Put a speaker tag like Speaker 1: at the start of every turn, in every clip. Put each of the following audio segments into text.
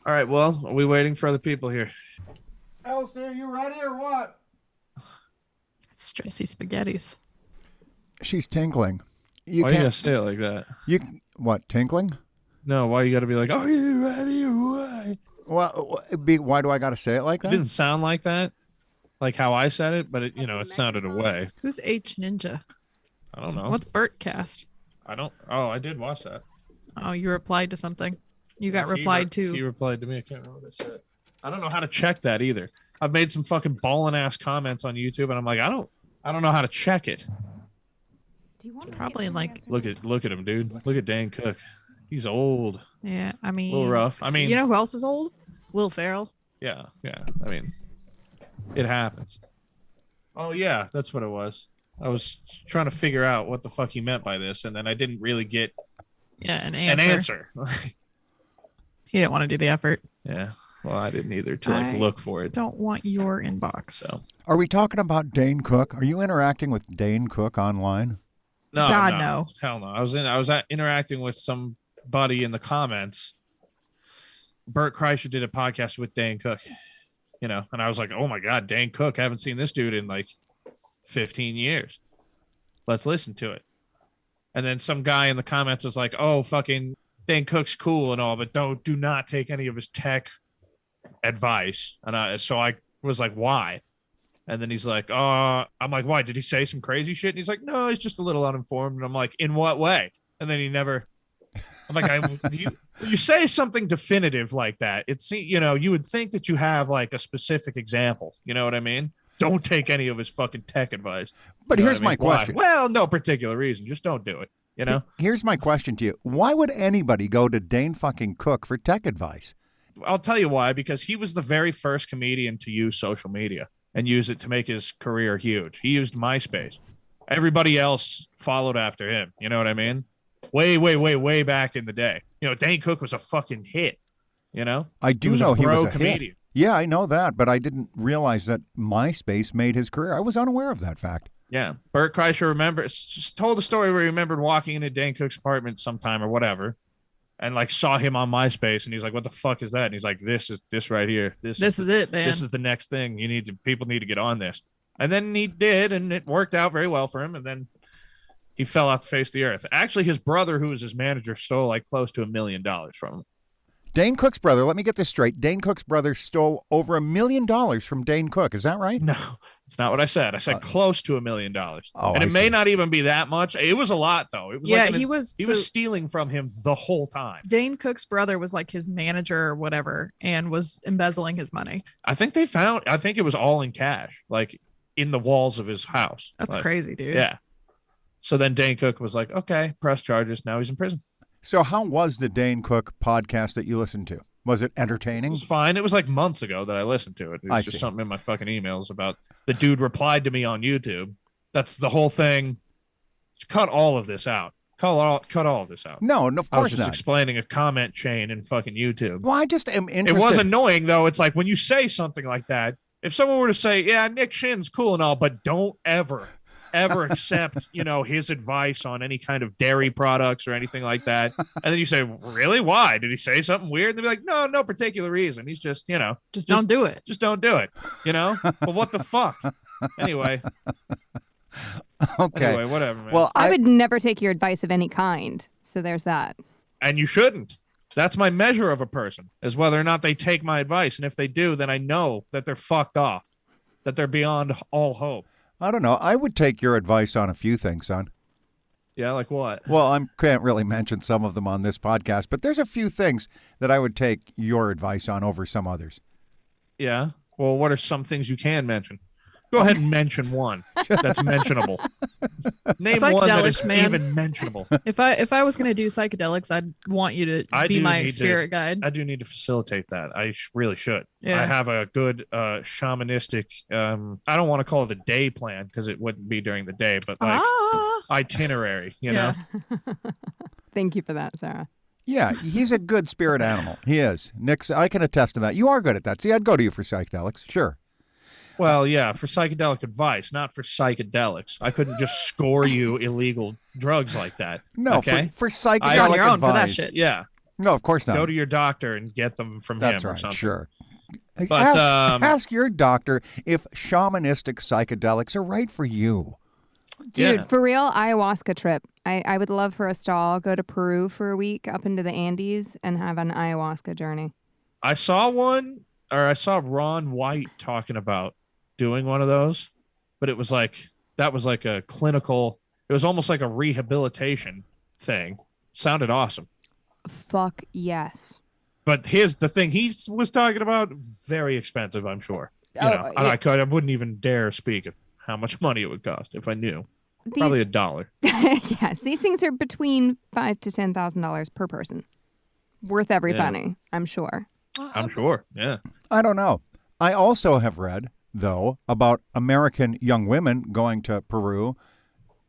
Speaker 1: All right, well, are we waiting for other people here?
Speaker 2: Elsie, are you ready or what?
Speaker 3: Stressy spaghettis.
Speaker 4: She's tinkling.
Speaker 1: Why you gotta say it like that?
Speaker 4: What, tinkling?
Speaker 1: No, why you gotta be like, are you ready or what?
Speaker 4: Well, why do I got to say it like that?
Speaker 1: It didn't sound like that, like how I said it, but it sounded away.
Speaker 3: Who's H Ninja?
Speaker 1: I don't know.
Speaker 3: What's Burt Cast?
Speaker 1: I did watch that.
Speaker 3: Oh, you replied to something. You got replied to.
Speaker 1: He replied to me. I can't remember what I said. I don't know how to check that either. I've made some fucking ballin' ass comments on YouTube, and I'm like, I don't know how to check it.
Speaker 5: Do you want
Speaker 3: Probably like
Speaker 1: Look at him, dude. Look at Dan Cook. He's old.
Speaker 3: Yeah, I mean,
Speaker 1: A little rough. I mean,
Speaker 3: you know who else is old? Will Ferrell.
Speaker 1: Yeah. I mean, it happens. Oh yeah, that's what it was. I was trying to figure out what the fuck he meant by this, and then I didn't really get
Speaker 3: an
Speaker 1: answer.
Speaker 3: He didn't want to do the effort.
Speaker 1: Yeah. Well, I didn't either to look for it.
Speaker 3: Don't want your inbox.
Speaker 1: So,
Speaker 4: are we talking about Dane Cook? Are you interacting with Dane Cook online?
Speaker 1: No,
Speaker 3: God, no.
Speaker 1: Hell no. I was interacting with somebody in the comments. Bert Kreischer did a podcast with Dane Cook, and I was like, oh my God, Dane Cook. I haven't seen this dude in like 15 years. Let's listen to it. And then some guy in the comments was like, oh, fucking Dane Cook's cool and all, but do not take any of his tech advice. And so I was like, why? And then he's like, I'm like, why? Did he say some crazy shit? And he's like, no, he's just a little uninformed. And I'm like, in what way? And then I'm like, you say something definitive like that. You would think that you have like a specific example. You know what I mean? Don't take any of his fucking tech advice.
Speaker 4: But here's my question.
Speaker 1: Why? Well, no particular reason. Just don't do it.
Speaker 4: Here's my question to you. Why would anybody go to Dane fucking Cook for tech advice?
Speaker 1: I'll tell you why. Because he was the very first comedian to use social media and use it to make his career huge. He used MySpace. Everybody else followed after him. You know what I mean? Way back in the day. Dane Cook was a fucking hit.
Speaker 4: I do know he was a
Speaker 1: comedian.
Speaker 4: Hit. Yeah, I know that, but I didn't realize that MySpace made his career. I was unaware of that fact.
Speaker 1: Yeah. Bert Kreischer just told a story where he remembered walking into Dane Cook's apartment sometime or whatever and like saw him on MySpace and he's like, what the fuck is that? And he's like, this right here. This
Speaker 3: is it, man.
Speaker 1: This is the next thing. People need to get on this. And then he did, and it worked out very well for him. And then he fell off the face of the earth. Actually, his brother, who was his manager, stole like close to $1 million from him.
Speaker 4: Dane Cook's brother, let me get this straight. Dane Cook's brother stole over $1 million from Dane Cook. Is that right?
Speaker 1: No, it's not what I said. I said close to $1 million.
Speaker 4: Oh,
Speaker 1: and it may not even be that much. It was a lot, though. It was
Speaker 3: he was
Speaker 1: stealing from him the whole time.
Speaker 3: Dane Cook's brother was like his manager or whatever and was embezzling his money.
Speaker 1: I think it was all in cash, like in the walls of his house.
Speaker 3: That's crazy, dude.
Speaker 1: Yeah. So then Dane Cook was like, okay, press charges. Now he's in prison.
Speaker 4: So how was the Dane Cook podcast that you listened to? Was it entertaining?
Speaker 1: It was fine. It was like months ago that I listened to it. It was just something in my fucking emails about the dude replied to me on YouTube. That's the whole thing. Cut all of this out. Cut all of this out.
Speaker 4: No, of course not.
Speaker 1: I was just explaining a comment chain in fucking YouTube.
Speaker 4: Well, I just am interested.
Speaker 1: It was annoying, though. It's like when you say something like that, if someone were to say, yeah, Nick Shinn's cool and all, but don't ever accept, his advice on any kind of dairy products or anything like that. And then you say, really? Why? Did he say something weird? And they'd be like, no particular reason. He's just
Speaker 3: don't do it.
Speaker 1: Just don't do it. But what the fuck? Anyway.
Speaker 4: Okay.
Speaker 1: Anyway, whatever, man.
Speaker 5: Well, I would never take your advice of any kind. So there's that.
Speaker 1: And you shouldn't. That's my measure of a person, is whether or not they take my advice. And if they do, then I know that they're fucked off, that they're beyond all hope.
Speaker 4: I don't know. I would take your advice on a few things, son.
Speaker 1: Yeah, like what?
Speaker 4: Well, I can't really mention some of them on this podcast, but there's a few things that I would take your advice on over some others.
Speaker 1: Yeah? Well, what are some things you can mention? Go ahead and mention one that's mentionable. Name one that is even mentionable.
Speaker 3: If I was going to do psychedelics, I'd want you to be my spirit guide.
Speaker 1: I do need to facilitate that. I really should.
Speaker 3: Yeah.
Speaker 1: I have a good shamanistic, I don't want to call it a day plan because it wouldn't be during the day, but like itinerary, you know?
Speaker 5: Thank you for that, Sarah.
Speaker 4: Yeah, he's a good spirit animal. He is. Nick, I can attest to that. You are good at that. See, I'd go to you for psychedelics. Sure.
Speaker 1: Well, yeah, for psychedelic advice, not for psychedelics. I couldn't just score you illegal drugs like that.
Speaker 4: No,
Speaker 1: okay?
Speaker 4: for psychedelic
Speaker 3: on your own
Speaker 4: advice.
Speaker 3: for that shit.
Speaker 1: Yeah.
Speaker 4: No, of course not.
Speaker 1: Go to your doctor and get them from
Speaker 4: That's
Speaker 1: him or
Speaker 4: right.
Speaker 1: something.
Speaker 4: Sure.
Speaker 1: But
Speaker 4: Ask your doctor if shamanistic psychedelics are right for you.
Speaker 5: Dude,
Speaker 1: Yeah.
Speaker 5: for real, ayahuasca trip. I would love for us to all go to Peru for a week up into the Andes and have an ayahuasca journey.
Speaker 1: I saw Ron White talking about doing one of those, but it was like a clinical. It was almost like a rehabilitation thing. Sounded awesome.
Speaker 5: Fuck yes.
Speaker 1: But here's the thing he was talking about, very expensive, I'm sure. You know,
Speaker 5: yeah.
Speaker 1: I wouldn't even dare speak of how much money it would cost if I knew. Probably $1.
Speaker 5: Yes, these things are between $5,000 to $10,000 per person. Worth every penny, I'm sure.
Speaker 1: I'm sure, yeah.
Speaker 4: I don't know. I also have read, though, about American young women going to Peru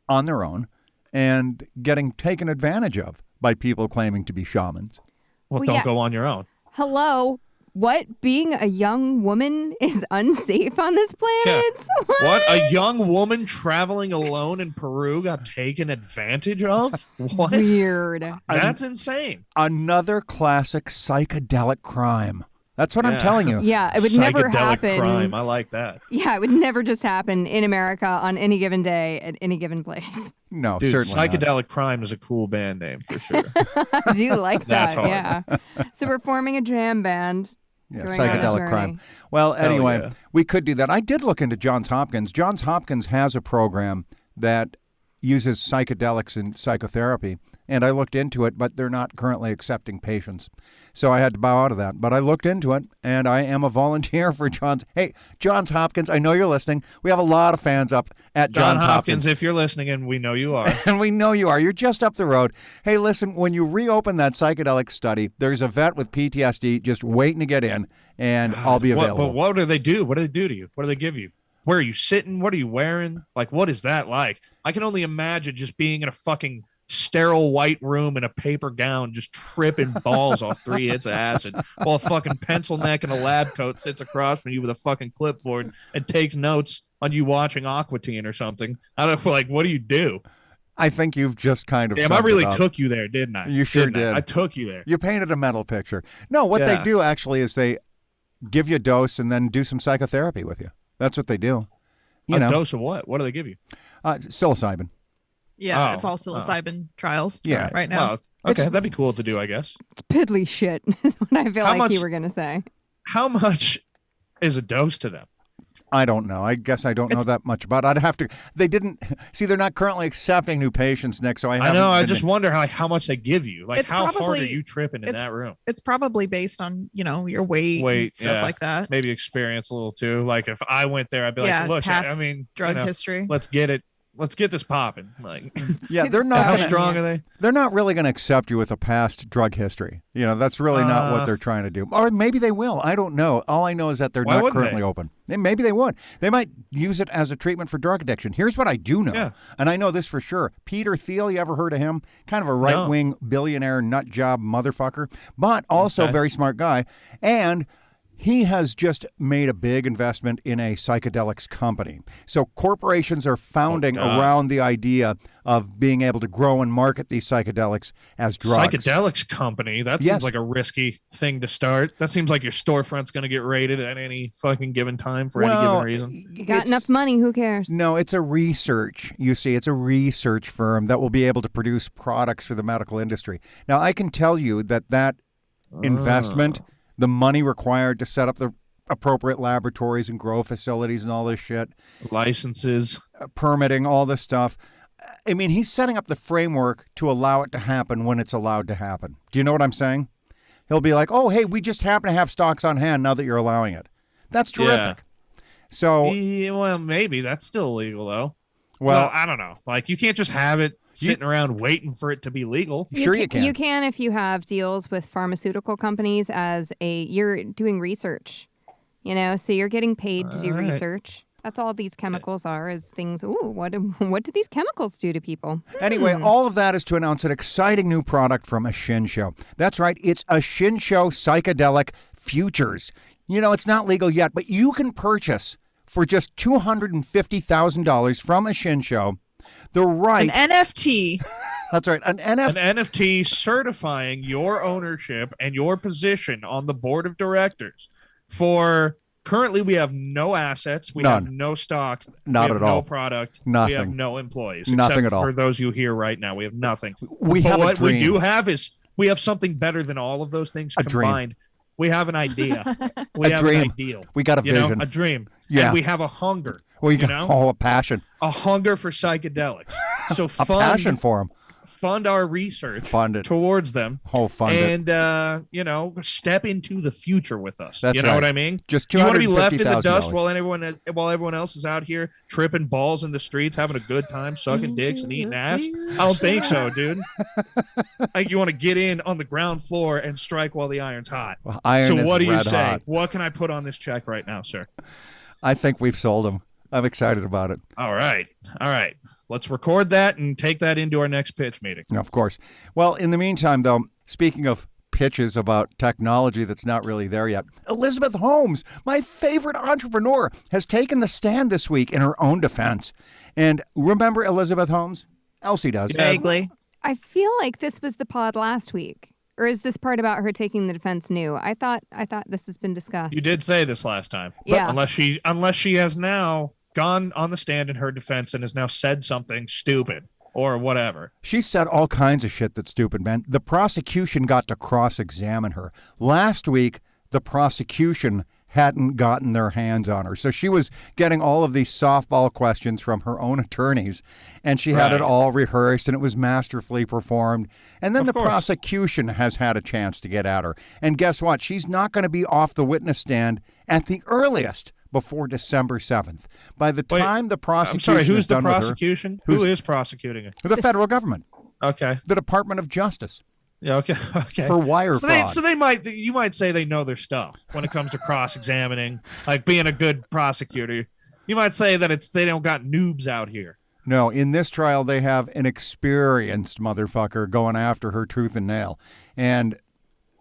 Speaker 4: on their own and getting taken advantage of by people claiming to be shamans.
Speaker 1: Well,
Speaker 5: Well,
Speaker 1: don't
Speaker 5: yeah.
Speaker 1: go on your own.
Speaker 5: Hello? What? Being a young woman is unsafe on this planet?
Speaker 1: What? A young woman traveling alone in Peru got taken advantage of? What?
Speaker 5: Weird.
Speaker 1: That's insane.
Speaker 4: Another classic psychedelic crime. That's what I'm
Speaker 1: Yeah.
Speaker 4: telling you.
Speaker 5: Yeah, it would never
Speaker 1: Psychedelic
Speaker 5: happen.
Speaker 1: crime. I like that.
Speaker 5: Yeah, it would never just happen in America on any given day at any given place.
Speaker 4: No,
Speaker 1: Dude,
Speaker 4: certainly not.
Speaker 1: Psychedelic Crime is a cool band name for sure.
Speaker 5: I do like
Speaker 1: That's
Speaker 5: that.
Speaker 1: hard.
Speaker 5: Yeah. So we're forming a jam band.
Speaker 4: Yeah,
Speaker 5: Going on a
Speaker 4: psychedelic
Speaker 5: journey.
Speaker 4: crime. Well, anyway,
Speaker 1: yeah.
Speaker 4: we could do that. I did look into Johns Hopkins. Johns Hopkins has a program that uses psychedelics in psychotherapy, and I looked into it, but they're not currently accepting patients. So I had to bow out of that. But I looked into it, and I am a volunteer for Johns. Hey, Johns Hopkins, I know you're listening. We have a lot of fans up at
Speaker 1: John
Speaker 4: Johns
Speaker 1: Hopkins, if you're listening, and we know you are.
Speaker 4: And we know you are. You're just up the road. Hey, listen, when you reopen that psychedelic study, there's a vet with PTSD just waiting to get in, and I'll be available.
Speaker 1: But what do they do? What do they do to you? What do they give you? Where are you sitting? What are you wearing? Like, what is that like? I can only imagine just being in a fucking sterile white room in a paper gown, just tripping balls off 3 hits of acid, while a fucking pencil neck and a lab coat sits across from you with a fucking clipboard and takes notes on you watching Aqua Teen or something. I don't like. What do you do?
Speaker 4: I think you've just kind of
Speaker 1: Damn, I
Speaker 4: summed
Speaker 1: really
Speaker 4: it up.
Speaker 1: took you there, didn't I?
Speaker 4: You sure
Speaker 1: Didn't I?
Speaker 4: did.
Speaker 1: I took you there.
Speaker 4: You painted a mental picture. No, what they
Speaker 1: Yeah.
Speaker 4: do actually is they give you a dose and then do some psychotherapy with you. That's what they do. You
Speaker 1: A
Speaker 4: know,
Speaker 1: dose of what? What do they give you?
Speaker 4: psilocybin.
Speaker 3: Yeah,
Speaker 1: Oh,
Speaker 3: it's all psilocybin trials
Speaker 4: Yeah.
Speaker 3: right now.
Speaker 1: Well, okay, that'd be cool to do, I guess.
Speaker 5: It's piddly shit is what I feel
Speaker 1: How
Speaker 5: like you
Speaker 1: much-
Speaker 5: were going to say.
Speaker 1: How much is a dose to them?
Speaker 4: I don't know. I guess I don't know that much about it. I'd have to. They didn't. See, they're not currently accepting new patients, Nick, so I haven't.
Speaker 1: know. I
Speaker 4: been-
Speaker 1: just wonder how much they give you. Like,
Speaker 3: It's
Speaker 1: how hard are
Speaker 3: probably-
Speaker 1: you tripping in
Speaker 3: it's-
Speaker 1: that room?
Speaker 3: It's probably based on, your weight and stuff
Speaker 1: yeah.
Speaker 3: like that.
Speaker 1: Maybe experience a little too. Like, if I went there, I'd be
Speaker 3: Yeah,
Speaker 1: like, look, I
Speaker 3: past
Speaker 1: mean,
Speaker 3: Drug history.
Speaker 1: let's get it. Let's get this popping. Like,
Speaker 4: Yeah, they're not.
Speaker 1: how
Speaker 5: Gonna-
Speaker 1: strong are they?
Speaker 4: They're not really going to accept you with a past drug history. That's really not what they're trying to do. Or maybe they will. I don't know. All I know is that they're
Speaker 1: Why
Speaker 4: not
Speaker 1: wouldn't
Speaker 4: currently
Speaker 1: they?
Speaker 4: open. Maybe they would. They might use it as a treatment for drug addiction. Here's what I do know,
Speaker 1: Yeah.
Speaker 4: and I know this for sure. Peter Thiel, you ever heard of him? Kind of a right-wing billionaire nut job motherfucker, but also
Speaker 1: Okay.
Speaker 4: a very smart guy. And he has just made a big investment in a psychedelics company. So corporations are founding
Speaker 1: God.
Speaker 4: around the idea of being able to grow and market these psychedelics as drugs.
Speaker 1: Psychedelics company. That
Speaker 4: Yes.
Speaker 1: seems like a risky thing to start. That seems like your storefront's going to get raided at any fucking given time for any given reason.
Speaker 5: You got
Speaker 4: it's-
Speaker 5: enough money, who cares?
Speaker 4: No, it's a research. You see, it's a research firm that will be able to produce products for the medical industry. Now, I can tell you that investment, the money required to set up the appropriate laboratories and grow facilities and all this shit,
Speaker 1: Licenses.
Speaker 4: permitting, all this stuff. I mean, he's setting up the framework to allow it to happen when it's allowed to happen. Do you know what I'm saying? He'll be like, oh, hey, we just happen to have stocks on hand now that you're allowing it. That's terrific. So,
Speaker 1: Yeah, well, maybe that's still illegal though.
Speaker 4: well,
Speaker 1: Well, I don't know. Like, you can't just have it sitting around waiting for it to be legal.
Speaker 4: sure you can.
Speaker 5: You can if you have deals with pharmaceutical companies you're doing research, so you're getting paid to do
Speaker 1: All right.
Speaker 5: research. That's all these chemicals are, is things, what do these chemicals do to people?
Speaker 4: Anyway, all of that is to announce an exciting new product from a Shinn show. That's right, it's a Shinn show psychedelic futures. It's not legal yet, but you can purchase for just $250,000 from a Shinn show the right.
Speaker 3: An NFT.
Speaker 4: That's right. An NFT.
Speaker 1: An NFT certifying your ownership and your position on the board of directors. For currently, we have no assets. We
Speaker 4: None.
Speaker 1: have no stock.
Speaker 4: Not
Speaker 1: we have
Speaker 4: at all.
Speaker 1: No product.
Speaker 4: Nothing.
Speaker 1: We have no employees.
Speaker 4: Nothing
Speaker 1: except
Speaker 4: at all.
Speaker 1: For those you hear right now, we have nothing.
Speaker 4: We
Speaker 1: but
Speaker 4: have a
Speaker 1: what
Speaker 4: dream.
Speaker 1: we do have is we have something better than all of those things
Speaker 4: A dream.
Speaker 1: combined. We have an idea. We
Speaker 4: A
Speaker 1: have
Speaker 4: dream.
Speaker 1: an ideal.
Speaker 4: We got a vision.
Speaker 1: A dream.
Speaker 4: Yeah.
Speaker 1: And we have a hunger.
Speaker 4: Well,
Speaker 1: know?
Speaker 4: A passion.
Speaker 1: A hunger for psychedelics. So
Speaker 4: A passion for them.
Speaker 1: fund our research
Speaker 4: Fund it.
Speaker 1: towards them.
Speaker 4: Fund it.
Speaker 1: And step into the future with us.
Speaker 4: That's
Speaker 1: you know
Speaker 4: right.
Speaker 1: what I mean?
Speaker 4: Just
Speaker 1: you want to be left in the dust
Speaker 4: $250,000.
Speaker 1: while everyone else is out here tripping balls in the streets, having a good time, sucking dicks and eating ass? I don't think so, dude. I think you want to get in on the ground floor and strike while the iron's hot.
Speaker 4: Well, iron
Speaker 1: so
Speaker 4: is
Speaker 1: what do you
Speaker 4: red
Speaker 1: say?
Speaker 4: hot.
Speaker 1: What can I put on this check right now, sir?
Speaker 4: I think we've sold them. I'm excited about it.
Speaker 1: All right. Let's record that and take that into our next pitch meeting.
Speaker 4: Of course. Well, in the meantime, though, speaking of pitches about technology that's not really there yet, Elizabeth Holmes, my favorite entrepreneur, has taken the stand this week in her own defense. And remember Elizabeth Holmes? Elsie does.
Speaker 1: Yeah.
Speaker 3: Vaguely.
Speaker 5: I feel like this was the pod last week. Or is this part about her taking the defense new? I thought this has been discussed.
Speaker 1: You did say this last time.
Speaker 5: Yeah.
Speaker 1: Unless she has now gone on the stand in her defense and has now said something stupid or whatever.
Speaker 4: She said all kinds of shit that's stupid, man. The prosecution got to cross-examine her. Last week, the prosecution hadn't gotten their hands on her. So she was getting all of these softball questions from her own attorneys, and she had it all rehearsed, and it was masterfully performed. And then the prosecution has had a chance to get at her. And guess what? She's not going to be off the witness stand at the earliest before December 7th. By the time the prosecution
Speaker 1: I'm sorry, who's
Speaker 4: is done
Speaker 1: the
Speaker 4: with her,
Speaker 1: prosecution? Who is prosecuting her?
Speaker 4: the federal government,
Speaker 1: Okay.
Speaker 4: the Department of Justice,
Speaker 1: Yeah, okay.
Speaker 4: for wire fraud.
Speaker 1: So you might say they know their stuff when it comes to cross-examining, like being a good prosecutor. You might say that they don't got noobs out here.
Speaker 4: No, in this trial, they have an experienced motherfucker going after her tooth and nail. And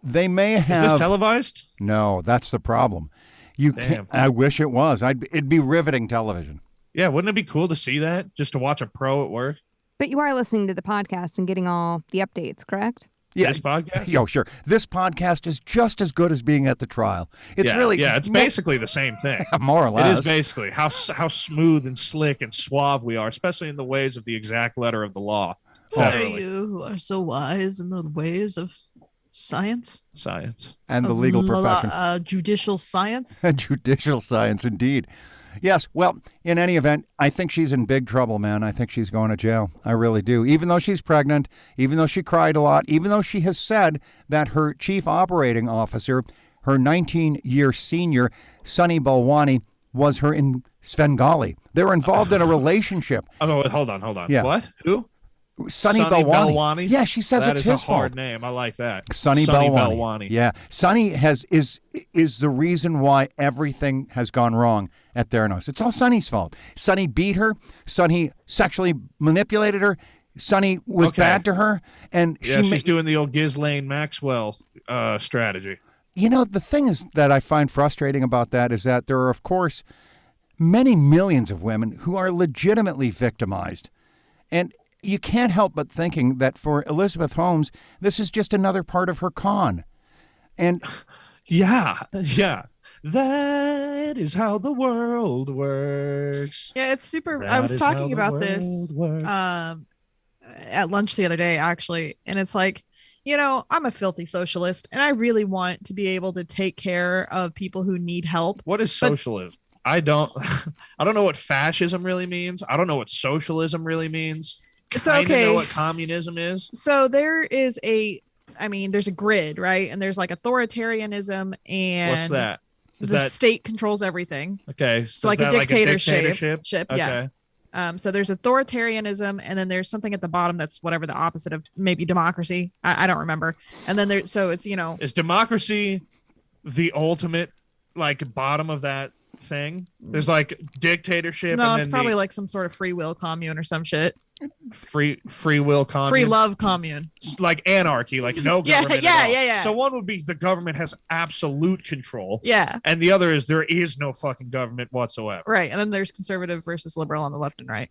Speaker 4: they may have...
Speaker 1: Is this televised?
Speaker 4: No, that's the problem. I wish it was. It'd be riveting television.
Speaker 1: Yeah, wouldn't it be cool to see that? Just to watch a pro at work?
Speaker 5: But you are listening to the podcast and getting all the updates, correct?
Speaker 4: Yeah.
Speaker 1: This podcast?
Speaker 4: Yo, sure. This podcast is just as good as being at the trial. It's
Speaker 1: it's basically the same thing.
Speaker 4: More or less.
Speaker 1: It is basically how smooth and slick and suave we are, especially in the ways of the exact letter of the law.
Speaker 3: Who are
Speaker 1: Federally.
Speaker 3: you who are so wise in the ways of science?
Speaker 1: Science.
Speaker 4: And the
Speaker 3: Of
Speaker 4: legal profession.
Speaker 3: Judicial science?
Speaker 4: Judicial science, indeed. Yes, well, in any event, I think she's in big trouble, man. I think she's going to jail. I really do. Even though she's pregnant, even though she cried a lot, even though she has said that her chief operating officer, her 19-year senior, Sunny Balwani, was her in Svengali. They were involved in a relationship.
Speaker 1: Oh, hold on.
Speaker 4: Yeah.
Speaker 1: What? Who?
Speaker 4: Sunny Balwani. Yeah, she says
Speaker 1: That
Speaker 4: it's
Speaker 1: is
Speaker 4: his
Speaker 1: a hard
Speaker 4: fault.
Speaker 1: name. I like that.
Speaker 4: Sunny Balwani. Yeah, Sunny is the reason why everything has gone wrong at Theranos. It's all Sunny's fault. Sunny beat her. Sunny sexually manipulated her. Sunny was bad to her, and
Speaker 1: she's doing the old Ghislaine Maxwell strategy.
Speaker 4: You know, the thing is that I find frustrating about that is that there are, of course, many millions of women who are legitimately victimized, and you can't help but thinking that for Elizabeth Holmes, this is just another part of her con. And
Speaker 1: yeah, that is how the world works.
Speaker 3: Yeah, it's super.
Speaker 1: That
Speaker 3: I was
Speaker 1: is
Speaker 3: talking
Speaker 1: how the
Speaker 3: about this
Speaker 1: world works.
Speaker 3: at lunch the other day, actually. And it's like, I'm a filthy socialist and I really want to be able to take care of people who need help.
Speaker 1: What is socialism? I don't know what fascism really means. I don't know what socialism really means.
Speaker 3: So,
Speaker 1: know what communism is.
Speaker 3: So there's a grid, right? And there's like authoritarianism and
Speaker 1: What's that?
Speaker 3: The state controls everything.
Speaker 1: Okay.
Speaker 3: So like a dictatorship.
Speaker 1: Okay.
Speaker 3: Yeah. So there's authoritarianism, and then there's something at the bottom that's whatever the opposite of maybe democracy. I don't remember. And then it's
Speaker 1: is democracy the ultimate like bottom of that thing? There's like dictatorship.
Speaker 3: No,
Speaker 1: and
Speaker 3: it's
Speaker 1: then
Speaker 3: probably like some sort of free will commune or some shit.
Speaker 1: free will commune.
Speaker 3: Free love commune.
Speaker 1: Like anarchy, like no government.
Speaker 3: Yeah.
Speaker 1: So one would be the government has absolute control.
Speaker 3: Yeah.
Speaker 1: And the other is there is no fucking government whatsoever.
Speaker 3: Right. And then there's conservative versus liberal on the left and right.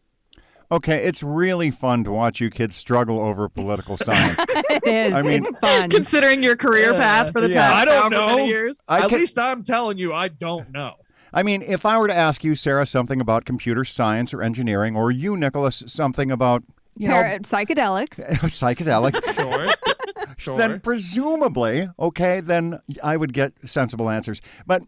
Speaker 4: Okay, it's really fun to watch you kids struggle over political science.
Speaker 5: It is.
Speaker 4: I mean-
Speaker 5: it's fun.
Speaker 3: Considering your career path for the
Speaker 4: Yeah.
Speaker 3: past
Speaker 1: I don't
Speaker 3: however many
Speaker 1: know.
Speaker 3: years.
Speaker 1: At least I'm telling you, I don't know.
Speaker 4: I mean, if I were to ask you, Sarah, something about computer science or engineering, or you, Nicholas, something about,
Speaker 5: Psychedelics.
Speaker 4: psychedelics,
Speaker 1: Sure.
Speaker 4: then presumably, okay, then I would get sensible answers. But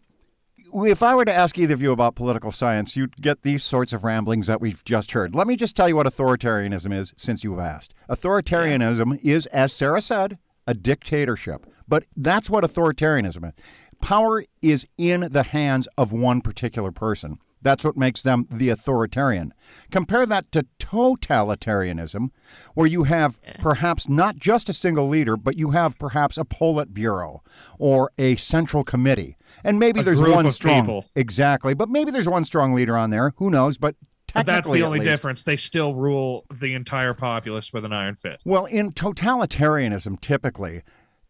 Speaker 4: if I were to ask either of you about political science, you'd get these sorts of ramblings that we've just heard. Let me just tell you what authoritarianism is, since you've asked. Authoritarianism is, as Sarah said, a dictatorship. But that's what authoritarianism is. Power is in the hands of one particular person. That's what makes them the authoritarian. Compare that to totalitarianism, where you have perhaps not just a single leader, but you have perhaps a Politburo or a central committee. And maybe there's
Speaker 1: group
Speaker 4: one
Speaker 1: of
Speaker 4: strong.
Speaker 1: people.
Speaker 4: Exactly. But maybe there's one strong leader on there. Who knows? But
Speaker 1: But that's
Speaker 4: technically,
Speaker 1: the
Speaker 4: at
Speaker 1: only
Speaker 4: least.
Speaker 1: difference. They still rule the entire populace with an iron fist.
Speaker 4: Well, in totalitarianism, typically,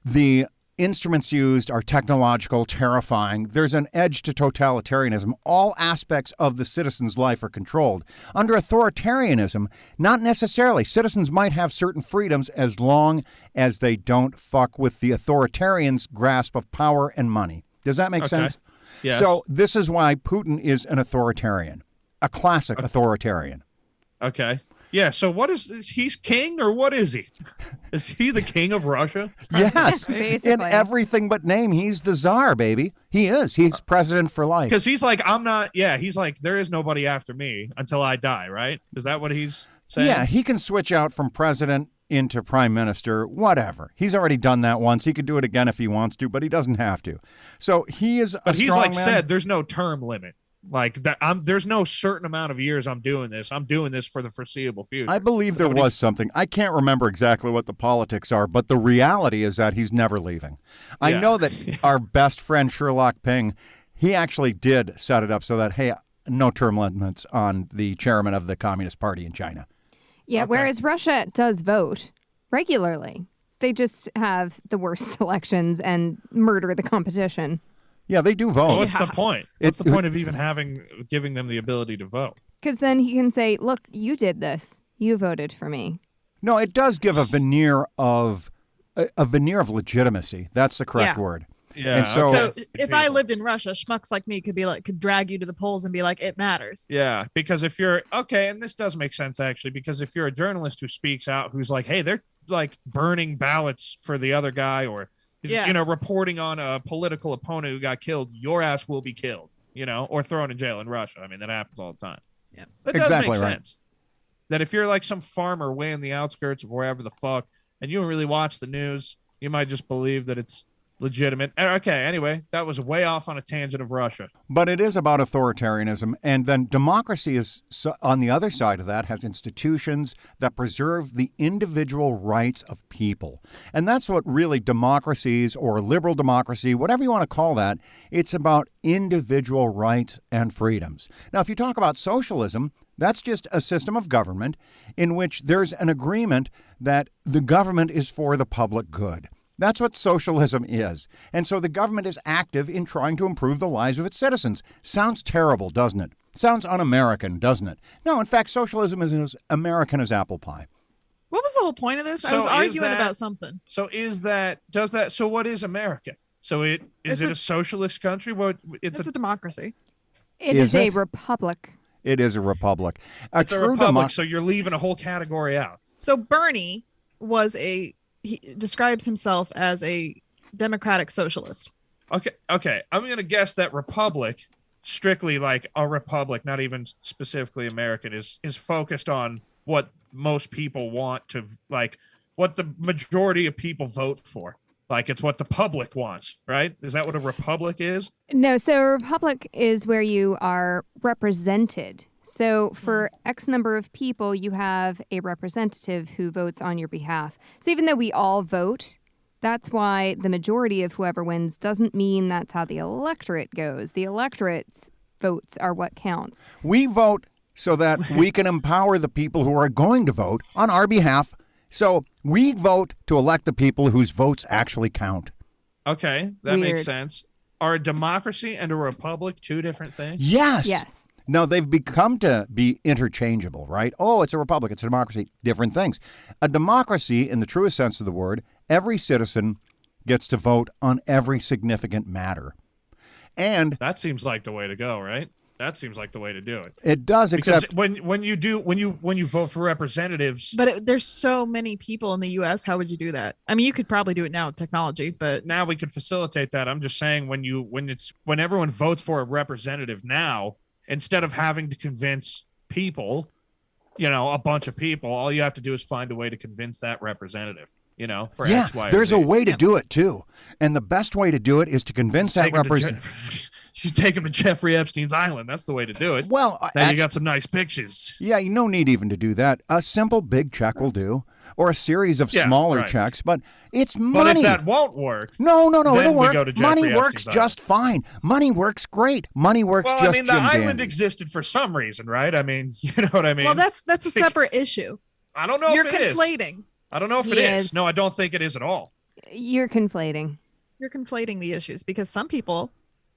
Speaker 4: the instruments used are technological, terrifying. There's an edge to totalitarianism. All aspects of the citizen's life are controlled. Under authoritarianism, not necessarily. Citizens might have certain freedoms as long as they don't fuck with the authoritarian's grasp of power and money. Does that make sense?
Speaker 1: Yes.
Speaker 4: So this is why Putin is an authoritarian, a classic authoritarian.
Speaker 1: Okay. Yeah. So what is he's king or what is he? Is he the king of Russia?
Speaker 4: Yes,
Speaker 5: Basically.
Speaker 4: in everything but name, he's the czar, baby. He is. He's president for life.
Speaker 1: Because he's like, I'm not. Yeah. He's like, there is nobody after me until I die. Right? Is that what he's saying?
Speaker 4: Yeah, he can switch out from president into prime minister, whatever. He's already done that once. He could do it again if he wants to, but he doesn't have to. So he is a
Speaker 1: But he's
Speaker 4: strong
Speaker 1: like
Speaker 4: man.
Speaker 1: said, there's no term limit. Like that, there's no certain amount of years I'm doing this. I'm doing this for the foreseeable future.
Speaker 4: I believe there was something. I can't remember exactly what the politics are, but the reality is that he's never leaving. I
Speaker 1: Yeah.
Speaker 4: know that our best friend Sherlock Ping, he actually did set it up so that, hey, no term limits on the chairman of the Communist Party in China.
Speaker 5: Yeah,
Speaker 1: Okay.
Speaker 5: whereas Russia does vote regularly. They just have the worst elections and murder the competition.
Speaker 4: Yeah, they do vote.
Speaker 1: What's the point? What's
Speaker 4: It-
Speaker 1: the point of even giving them the ability to vote?
Speaker 5: Because then he can say, look, you did this. You voted for me.
Speaker 4: No, it does give a veneer of legitimacy. That's the correct
Speaker 3: Yeah.
Speaker 4: word.
Speaker 1: Yeah.
Speaker 4: And so-
Speaker 3: So
Speaker 1: okay.
Speaker 3: if I lived in Russia, schmucks like me could drag you to the polls and be like, it matters.
Speaker 1: Yeah, because if you're okay, and this does make sense actually, because if you're a journalist who speaks out, who's like, hey, they're like burning ballots for the other guy, or
Speaker 3: Yeah.
Speaker 1: reporting on a political opponent who got killed, your ass will be killed, or thrown in jail in Russia. I mean, that happens all the time.
Speaker 3: Yeah.
Speaker 1: That does
Speaker 4: Exactly
Speaker 1: make
Speaker 4: right.
Speaker 1: sense. That if you're like some farmer way in the outskirts of wherever the fuck, and you don't really watch the news, you might just believe that it's legitimate. Okay, anyway, that was way off on a tangent of Russia.
Speaker 4: But it is about authoritarianism. And then democracy is, on the other side of that, has institutions that preserve the individual rights of people. And that's what really democracies or liberal democracy, whatever you want to call that, it's about individual rights and freedoms. Now, if you talk about socialism, that's just a system of government in which there's an agreement that the government is for the public good. That's what socialism is. And so the government is active in trying to improve the lives of its citizens. Sounds terrible, doesn't it? Sounds un-American, doesn't it? No, in fact, socialism is as American as apple pie.
Speaker 3: What was the whole point of this? I
Speaker 1: So
Speaker 3: was
Speaker 1: is
Speaker 3: arguing
Speaker 1: that-
Speaker 3: about something.
Speaker 1: So so what is America? So is
Speaker 3: It's
Speaker 1: it
Speaker 3: a-
Speaker 1: a socialist country? What
Speaker 3: It's a democracy.
Speaker 5: It
Speaker 4: Is
Speaker 5: is a
Speaker 4: it?
Speaker 5: republic.
Speaker 4: It is a republic.
Speaker 1: it's a republic, so you're leaving a whole category out.
Speaker 3: So Bernie he describes himself as a democratic socialist.
Speaker 1: Okay. I'm gonna guess that republic, strictly like a republic, not even specifically American, is focused on what most people want to, like what the majority of people vote for. Like it's what the public wants, right? Is that what a republic is?
Speaker 5: No, so a republic is where you are represented. So for X number of people, you have a representative who votes on your behalf. So even though we all vote, that's why the majority of whoever wins doesn't mean that's how the electorate goes. The electorate's votes are what counts.
Speaker 4: We vote so that we can empower the people who are going to vote on our behalf. So we vote to elect the people whose votes actually count.
Speaker 1: Okay, that makes
Speaker 5: Weird.
Speaker 1: sense. Are a democracy and a republic two different things?
Speaker 4: Yes.
Speaker 5: Yes.
Speaker 4: Now, they've become to be interchangeable, right? Oh, it's a republic, it's a democracy, different things. A democracy, in the truest sense of the word, every citizen gets to vote on every significant matter. And
Speaker 1: that seems like the way to go, right? That seems like the way to do it.
Speaker 4: It does,
Speaker 1: because
Speaker 4: except
Speaker 1: when you vote for representatives,
Speaker 3: But there's so many people in the U.S. How would you do that? I mean, you could probably do it now with technology, but
Speaker 1: now we could facilitate that. I'm just saying when everyone votes for a representative now, instead of having to convince people, a bunch of people, all you have to do is find a way to convince that representative. For X, Y, or
Speaker 4: there's
Speaker 1: Z.
Speaker 4: a way to do it too, and the best way to do it is to convince that representative.
Speaker 1: You take him to Jeffrey Epstein's island. That's the way to do it.
Speaker 4: Well,
Speaker 1: then you got some nice pictures.
Speaker 4: Yeah, no need even to do that. A simple big check will do, or a series of smaller checks. But it's money.
Speaker 1: But if that won't work,
Speaker 4: no,
Speaker 1: then
Speaker 4: it'll
Speaker 1: we
Speaker 4: work.
Speaker 1: go to
Speaker 4: Money
Speaker 1: Jeffrey
Speaker 4: works
Speaker 1: Epstein's
Speaker 4: just fine. Money works great. Money works
Speaker 1: well,
Speaker 4: just
Speaker 1: I mean, the
Speaker 4: Jim
Speaker 1: island
Speaker 4: dandy.
Speaker 1: existed for some reason, right? I mean, you know what I mean?
Speaker 3: well, that's a separate issue.
Speaker 1: I don't know
Speaker 3: You're
Speaker 1: if it is.
Speaker 3: conflating.
Speaker 1: I don't know if it is. No, I don't think it is at all.
Speaker 5: You're conflating.
Speaker 3: You're conflating the issues because some people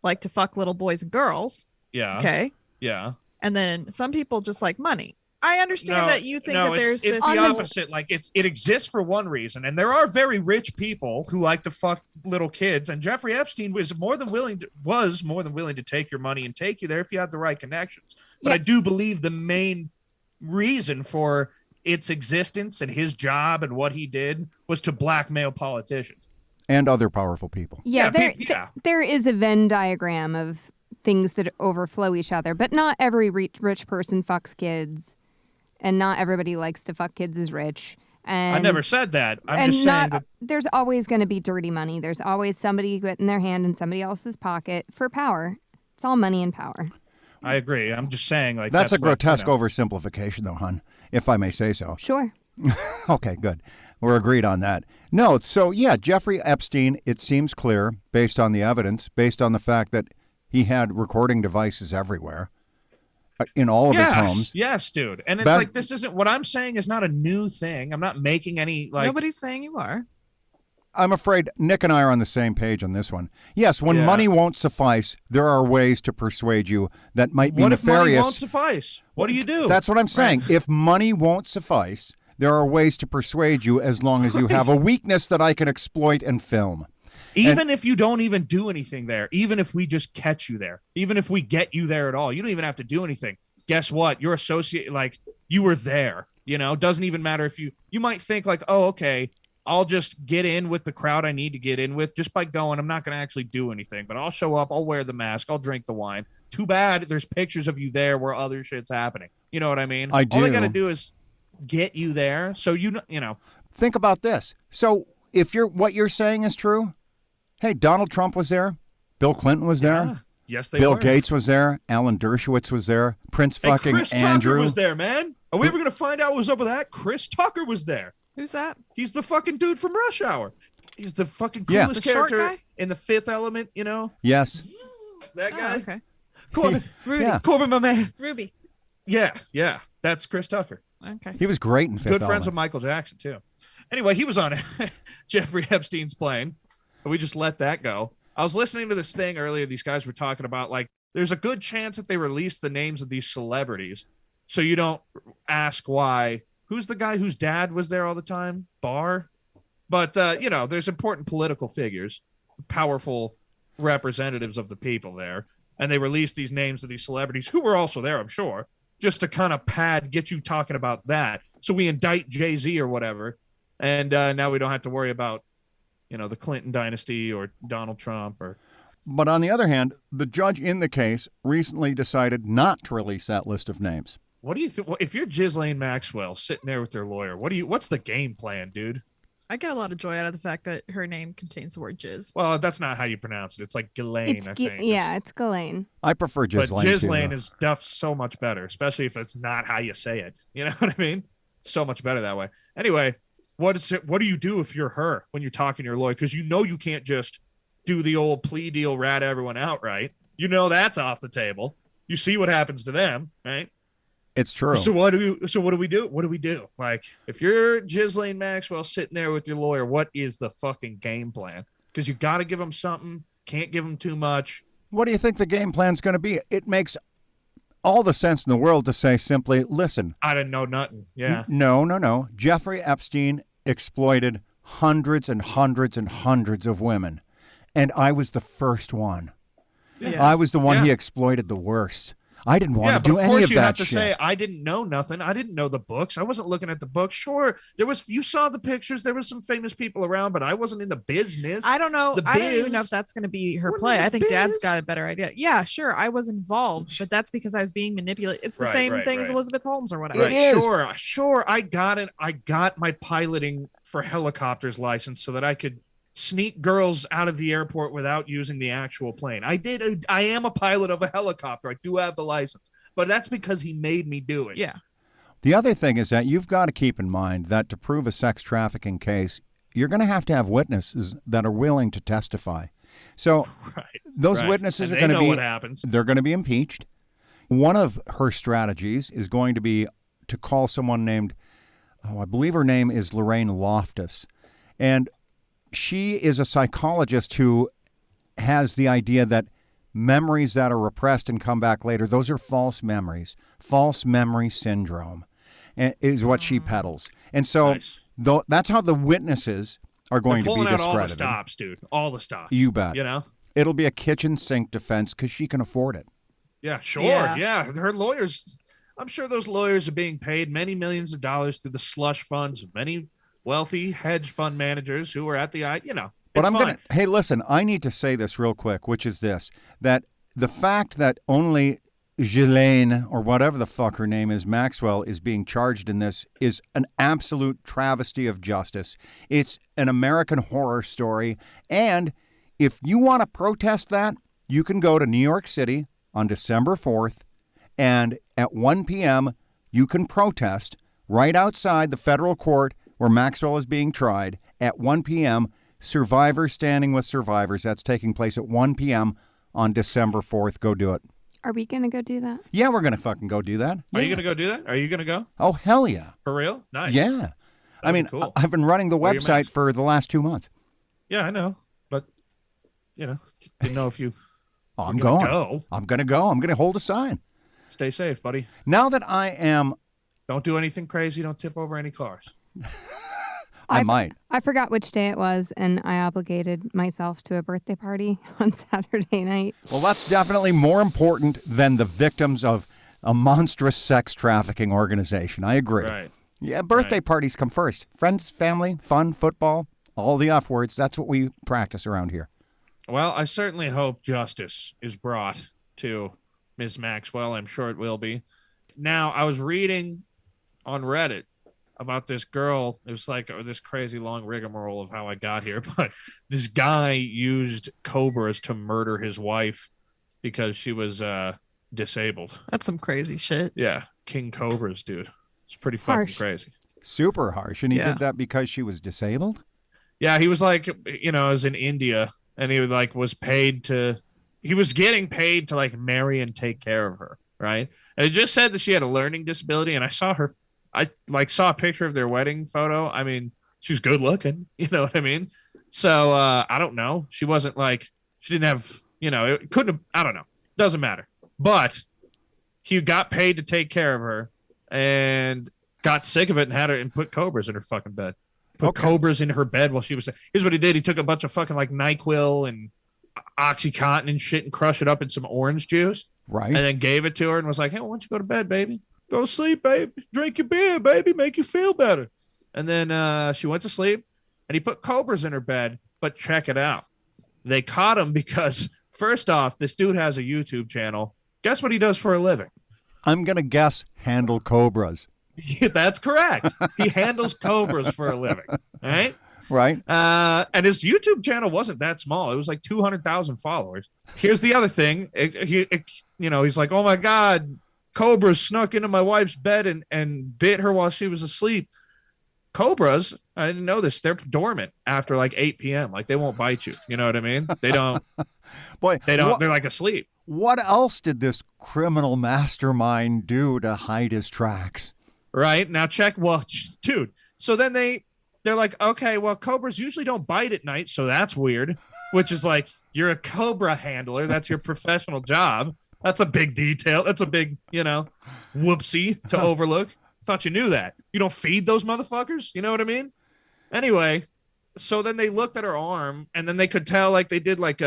Speaker 3: like to fuck little boys and girls.
Speaker 1: Yeah.
Speaker 3: Okay.
Speaker 1: Yeah.
Speaker 3: And then some people just like money. I understand that you think that there's
Speaker 1: it's
Speaker 3: this.
Speaker 1: the opposite. Like it exists for one reason, and there are very rich people who like to fuck little kids. And Jeffrey Epstein was more than willing to take your money and take you there if you had the right connections. But I do believe the main reason for its existence and his job and what he did was to blackmail politicians
Speaker 4: and other powerful people.
Speaker 5: Yeah, there is a Venn diagram of things that overflow each other, but not every rich person fucks kids, and not everybody likes to fuck kids is rich. And
Speaker 1: I never said that. I'm just saying that
Speaker 5: there's always going to be dirty money. There's always somebody getting their hand in somebody else's pocket for power. It's all money and power.
Speaker 1: I agree. I'm just saying, like
Speaker 4: that's a grotesque oversimplification, though, hon, if I may say so.
Speaker 5: Sure.
Speaker 4: Okay, good. We're agreed on that. No, so yeah, Jeffrey Epstein, it seems clear, based on the evidence, based on the fact that he had recording devices everywhere in all of his homes.
Speaker 1: Yes, dude. And it's like, this isn't what I'm saying is not a new thing. I'm not making any like.
Speaker 3: Nobody's saying you are.
Speaker 4: I'm afraid Nick and I are on the same page on this one. Yes, when money won't suffice, there are ways to persuade you that might be
Speaker 1: what
Speaker 4: nefarious.
Speaker 1: What if money won't suffice? What do you do?
Speaker 4: That's what I'm saying.
Speaker 1: Right.
Speaker 4: If money won't suffice, there are ways to persuade you as long as you have a weakness that I can exploit and film.
Speaker 1: Even if you don't even do anything there, even if we just catch you there, even if we get you there at all, you don't even have to do anything. Guess what? You're associated, like you were there, doesn't even matter if you might think like, oh, okay, I'll just get in with the crowd I need to get in with just by going. I'm not going to actually do anything, but I'll show up. I'll wear the mask. I'll drink the wine. Too bad there's pictures of you there where other shit's happening. You know what I mean?
Speaker 4: I do.
Speaker 1: All they got to do is get you there. So,
Speaker 4: think about this. So if what you're saying is true, hey, Donald Trump was there. Bill Clinton was there.
Speaker 1: Yeah. Yes, they
Speaker 4: Bill
Speaker 1: were.
Speaker 4: Gates was there. Alan Dershowitz was there. Prince fucking
Speaker 1: Chris
Speaker 4: Andrew
Speaker 1: Tucker was there, man. Are we ever going to find out what was up with that? Chris Tucker was there.
Speaker 3: Who's that?
Speaker 1: He's the fucking dude from Rush Hour. He's the fucking coolest
Speaker 3: The short
Speaker 1: character
Speaker 3: guy?
Speaker 1: in The Fifth Element,
Speaker 4: Yes.
Speaker 1: That guy.
Speaker 3: Oh, okay.
Speaker 1: Corbin.
Speaker 3: Ruby.
Speaker 4: Yeah.
Speaker 1: Corbin, my man.
Speaker 3: Ruby.
Speaker 1: Yeah. That's Chris Tucker.
Speaker 3: Okay.
Speaker 4: He was great in Fifth
Speaker 1: Good friends
Speaker 4: Element.
Speaker 1: with Michael Jackson, too. Anyway, he was on Jeffrey Epstein's plane, and we just let that go. I was listening to this thing earlier. These guys were talking about, like, there's a good chance that they release the names of these celebrities so you don't ask why. Who's the guy whose dad was there all the time? Barr? But, there's important political figures, powerful representatives of the people there. And they released these names of these celebrities who were also there, I'm sure, just to kind of get you talking about that. So we indict Jay-Z or whatever. And now we don't have to worry about, the Clinton dynasty or Donald Trump or.
Speaker 4: But on the other hand, the judge in the case recently decided not to release that list of names.
Speaker 1: What do you think? If you're Ghislaine Maxwell sitting there with their lawyer, what's the game plan, dude?
Speaker 3: I get a lot of joy out of the fact that her name contains the word jizz.
Speaker 1: Well, that's not how you pronounce it. It's like Ghislaine, I think.
Speaker 5: It's Ghislaine.
Speaker 4: I prefer Ghislaine.
Speaker 1: But Ghislaine is so much better, especially if it's not how you say it. You know what I mean? So much better that way. Anyway, what do you do if you're her when you're talking to your lawyer? Because you can't just do the old plea deal, rat everyone out, right? That's off the table. You see what happens to them, right?
Speaker 4: It's true.
Speaker 1: So what do we do? What do we do? Like, if you're Ghislaine Maxwell sitting there with your lawyer, what is the fucking game plan? Because you got to give them something. Can't give them too much.
Speaker 4: What do you think the game plan's going to be? It makes all the sense in the world to say simply, listen.
Speaker 1: I didn't know nothing. Yeah.
Speaker 4: No. Jeffrey Epstein exploited hundreds and hundreds and hundreds of women. And I was the first one.
Speaker 3: Yeah.
Speaker 4: I was the one he exploited the worst. I didn't want to do any of that shit.
Speaker 1: Of course you have to say, I didn't know nothing. I didn't know the books. I wasn't looking at the books. Sure, you saw the pictures. There was some famous people around, but I wasn't in the business.
Speaker 3: I don't know. I don't even know if that's going to be her play. I think Dad's got a better idea. Yeah, sure. I was involved, but that's because I was being manipulated. It's the same thing as Elizabeth Holmes or whatever.
Speaker 4: It is.
Speaker 1: Sure. I got it. I got my piloting for helicopters license so that I could sneak girls out of the airport without using the actual plane. I am a pilot of a helicopter. I do have the license, but that's because he made me do it.
Speaker 3: Yeah.
Speaker 4: The other thing is that you've got to keep in mind that to prove a sex trafficking case, you're going to have witnesses that are willing to testify. So those witnesses are going to be,
Speaker 1: what happens.
Speaker 4: They're going to be impeached. One of her strategies is going to be to call someone named, I believe her name is Lorraine Loftus. And she is a psychologist who has the idea that memories that are repressed and come back later, those are false memories. False memory syndrome is what she peddles. And so that's how the witnesses are going to be discredited.
Speaker 1: All the stops, dude. All the stops.
Speaker 4: You bet.
Speaker 1: You know?
Speaker 4: It'll be a kitchen sink defense because she can afford it.
Speaker 1: Yeah, sure. Yeah. Her lawyers, I'm sure those lawyers are being paid many millions of dollars through the slush funds of many wealthy hedge fund managers who are at the,
Speaker 4: But hey, listen, I need to say this real quick, which is this, that the fact that only Ghislaine, or whatever the fuck her name is, Maxwell, is being charged in this is an absolute travesty of justice. It's an American horror story. And if you want to protest that, you can go to New York City on December 4th, and at 1 p.m., you can protest right outside the federal court where Maxwell is being tried at 1 p.m., Survivors Standing with Survivors. That's taking place at 1 p.m. on December 4th. Go do it.
Speaker 5: Are we going to go do that?
Speaker 4: Yeah, we're going to fucking go do that.
Speaker 1: Are you going to go do that? Are you going to go?
Speaker 4: Oh, hell yeah.
Speaker 1: For real? Nice.
Speaker 4: Yeah. I mean,
Speaker 1: cool.
Speaker 4: I've been running the website for the last 2 months.
Speaker 1: Yeah, I know. But, didn't know if you...
Speaker 4: Oh, I'm going. I'm going to go. I'm going to hold a sign.
Speaker 1: Stay safe, buddy.
Speaker 4: Now that I am...
Speaker 1: Don't do anything crazy. Don't tip over any cars.
Speaker 4: I might.
Speaker 5: I forgot which day it was, and I obligated myself to a birthday party on Saturday night.
Speaker 4: Well, that's definitely more important than the victims of a monstrous sex trafficking organization. I agree.
Speaker 1: Right.
Speaker 4: Yeah, birthday parties come first. Friends, family, fun, football, all the F words. That's what we practice around here.
Speaker 1: Well, I certainly hope justice is brought to Ms. Maxwell. I'm sure it will be. Now, I was reading on Reddit about this girl. It was like this crazy long rigmarole of how I got here, but this guy used cobras to murder his wife because she was disabled.
Speaker 3: That's some crazy shit.
Speaker 1: Yeah, King Cobras, dude. It's pretty fucking crazy.
Speaker 4: Super harsh. And he did that because she was disabled?
Speaker 1: Yeah, he was like, was in India, and he was getting paid to like marry and take care of her, right? And it just said that she had a learning disability, and I saw a picture of their wedding photo. I mean, she was good looking, you know what I mean? So I don't know. She wasn't she didn't have, it couldn't have, I don't know. Doesn't matter. But he got paid to take care of her and got sick of it and had her and put cobras in her fucking bed. Put cobras in her bed while she was. Here's what he did. He took a bunch of fucking NyQuil and OxyContin and shit and crushed it up in some orange juice.
Speaker 4: Right.
Speaker 1: And then gave it to her and was like, hey, why don't you go to bed, baby? Go to sleep, baby. Drink your beer, baby. Make you feel better. And then she went to sleep, and he put cobras in her bed. But check it out. They caught him because, first off, this dude has a YouTube channel. Guess what he does for a living?
Speaker 4: I'm going to guess handle cobras.
Speaker 1: That's correct. He handles cobras for a living. Right?
Speaker 4: Right.
Speaker 1: And his YouTube channel wasn't that small. It was like 200,000 followers. Here's the other thing. He's like, oh, my God. Cobras snuck into my wife's bed and bit her while she was asleep. Cobras, I didn't know this. They're dormant after 8 p.m. They won't bite you. You know what I mean? They don't.
Speaker 4: Boy,
Speaker 1: they don't. They're asleep.
Speaker 4: What else did this criminal mastermind do to hide his tracks?
Speaker 1: Right now, check. Well, dude. So then they're like, okay, well, cobras usually don't bite at night, so that's weird. Which is you're a cobra handler. That's your professional job. That's a big detail. That's a big, whoopsie to overlook. Thought you knew that. You don't feed those motherfuckers. You know what I mean? Anyway, so then they looked at her arm, and then they could tell like they did like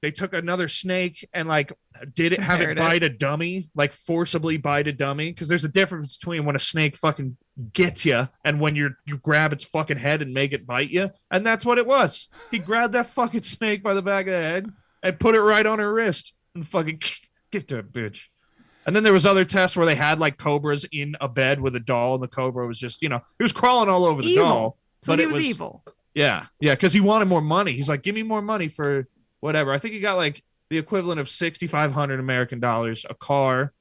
Speaker 1: they took another snake and like did it have it bite a dummy, like forcibly bite a dummy, because there's a difference between when a snake fucking gets you and when you grab its fucking head and make it bite you, and that's what it was. He grabbed that fucking snake by the back of the head and put it right on her wrist and fucking get that bitch. And then there was other tests where they had like cobras in a bed with a doll, and the cobra was just, it was crawling all over the doll.
Speaker 3: So
Speaker 1: but
Speaker 3: he was evil.
Speaker 1: Yeah, because he wanted more money. He's like, give me more money for whatever. I think he got like the equivalent of 6,500 American dollars, a car,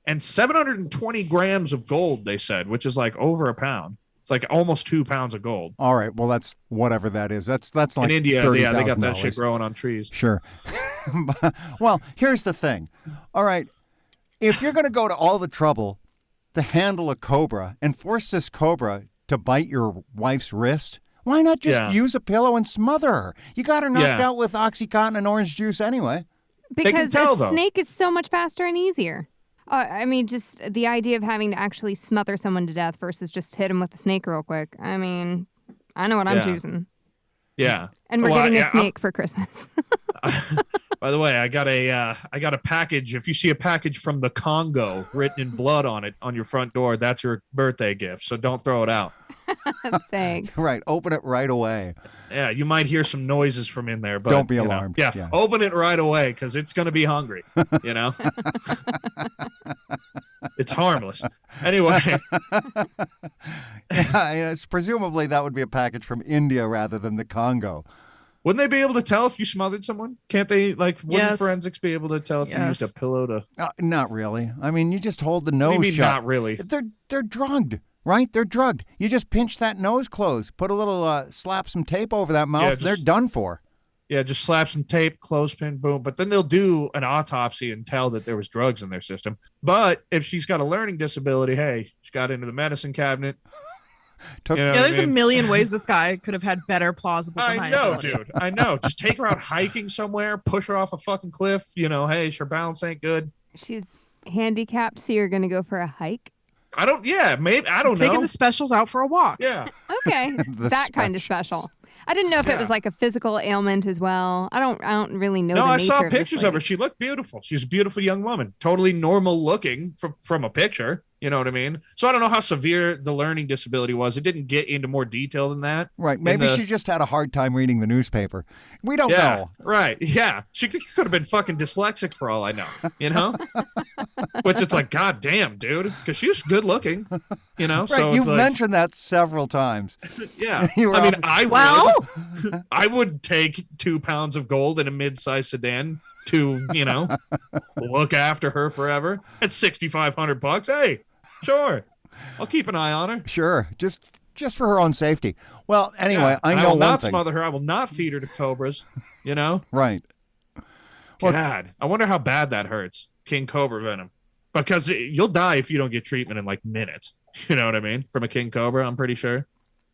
Speaker 1: and 720 grams of gold, they said, which is like over a pound. It's like almost 2 pounds of gold.
Speaker 4: All right. Well, that's whatever that is. That's like
Speaker 1: in India. Yeah, they got that
Speaker 4: $30,000.
Speaker 1: shit growing on trees.
Speaker 4: Sure. Well, here's the thing. All right. If you're going to go to all the trouble to handle a cobra and force this cobra to bite your wife's wrist, why not just use a pillow and smother her? You got her knocked out with Oxycontin and orange juice anyway.
Speaker 5: Because snake is so much faster and easier. I mean, just the idea of having to actually smother someone to death versus just hit him with a snake real quick. I mean, I know what I'm choosing.
Speaker 1: Yeah.
Speaker 5: And we're getting a snake for Christmas.
Speaker 1: By the way, I got a package. If you see a package from the Congo written in blood on it on your front door, that's your birthday gift. So don't throw it out.
Speaker 5: Thanks.
Speaker 4: Right. Open it right away.
Speaker 1: Yeah, you might hear some noises from in there, but
Speaker 4: don't be alarmed.
Speaker 1: Yeah, open it right away because it's going to be hungry. It's harmless. Anyway.
Speaker 4: It's presumably that would be a package from India rather than the Congo.
Speaker 1: Wouldn't they be able to tell if you smothered someone? Can't they, wouldn't forensics be able to tell if you used a pillow to...
Speaker 4: Not really. I mean, you just hold the nose shut.
Speaker 1: Not really?
Speaker 4: They're drugged, right? They're drugged. You just pinch that nose closed, put a little, slap some tape over that mouth, they're done for.
Speaker 1: Yeah, just slap some tape, clothespin, boom. But then they'll do an autopsy and tell that there was drugs in their system. But if she's got a learning disability, hey, she got into the medicine cabinet...
Speaker 3: there's a million ways this guy could have had better plausible.
Speaker 1: I know, dude. I know. Just take her out hiking somewhere, push her off a fucking cliff. Hey, her balance ain't good.
Speaker 5: She's handicapped, so you're gonna go for a hike.
Speaker 1: Maybe I don't know.
Speaker 3: Taking the specials out for a walk.
Speaker 1: Yeah.
Speaker 5: Okay, that kind of special. I didn't know if it was like a physical ailment as well. I don't really know.
Speaker 1: No,
Speaker 5: I
Speaker 1: saw pictures of her. She looked beautiful. She's a beautiful young woman. Totally normal looking from a picture. You know what I mean? So I don't know how severe the learning disability was. It didn't get into more detail than that.
Speaker 4: Right. Maybe she just had a hard time reading the newspaper. We don't know.
Speaker 1: Right. Yeah. She could have been fucking dyslexic for all I know, Which it's like, God damn, dude. Because she was good looking,
Speaker 4: Right.
Speaker 1: So
Speaker 4: You've mentioned that several times.
Speaker 1: Yeah. I would take 2 pounds of gold in a mid-sized sedan to, look after her forever. At $6,500. Hey. Sure. I'll keep an eye on her.
Speaker 4: Sure. Just for her own safety. Well, anyway, I know
Speaker 1: I will
Speaker 4: one
Speaker 1: not
Speaker 4: thing.
Speaker 1: smother her. I will not feed her to cobras,
Speaker 4: Right.
Speaker 1: Well, God, I wonder how bad that hurts. King Cobra venom. Because you'll die if you don't get treatment in minutes. You know what I mean? From a King Cobra, I'm pretty sure.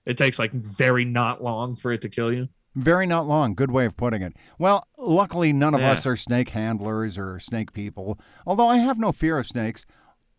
Speaker 1: It takes very not long for it to kill you.
Speaker 4: Very not long. Good way of putting it. Well, luckily none of us are snake handlers or snake people. Although I have no fear of snakes.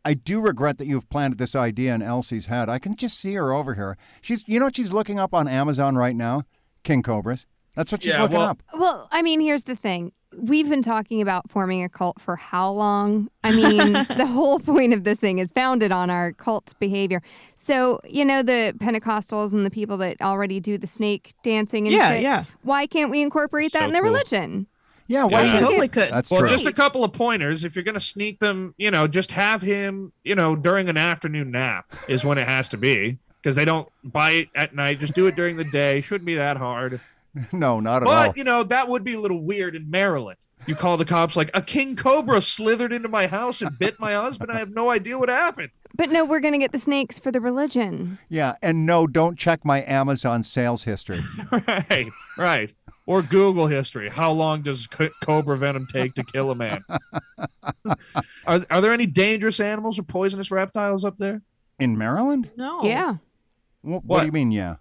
Speaker 4: I do regret that you've planted this idea in Elsie's head. I can just see her over here. She's looking up on Amazon right now? King Cobras. That's what she's looking up.
Speaker 5: Well, I mean, here's the thing. We've been talking about forming a cult for how long? I mean, the whole point of this thing is founded on our cult behavior. So, the Pentecostals and the people that already do the snake dancing and shit.
Speaker 3: Yeah.
Speaker 5: Why can't we incorporate that in the religion?
Speaker 4: Yeah, well,
Speaker 3: you totally could.
Speaker 4: That's true.
Speaker 1: Just a couple of pointers. If you're going to sneak them, just have him, during an afternoon nap is when it has to be. Because they don't bite at night. Just do it during the day. Shouldn't be that hard.
Speaker 4: No, not at all.
Speaker 1: But, that would be a little weird in Maryland. You call the cops like, a King Cobra slithered into my house and bit my husband. I have no idea what happened.
Speaker 5: But no, we're going to get the snakes for the religion.
Speaker 4: Yeah, and no, don't check my Amazon sales history.
Speaker 1: Right. Or Google history. How long does cobra venom take to kill a man? Are there any dangerous animals or poisonous reptiles up there?
Speaker 4: In Maryland?
Speaker 3: No.
Speaker 5: Yeah.
Speaker 4: What do you mean, yeah?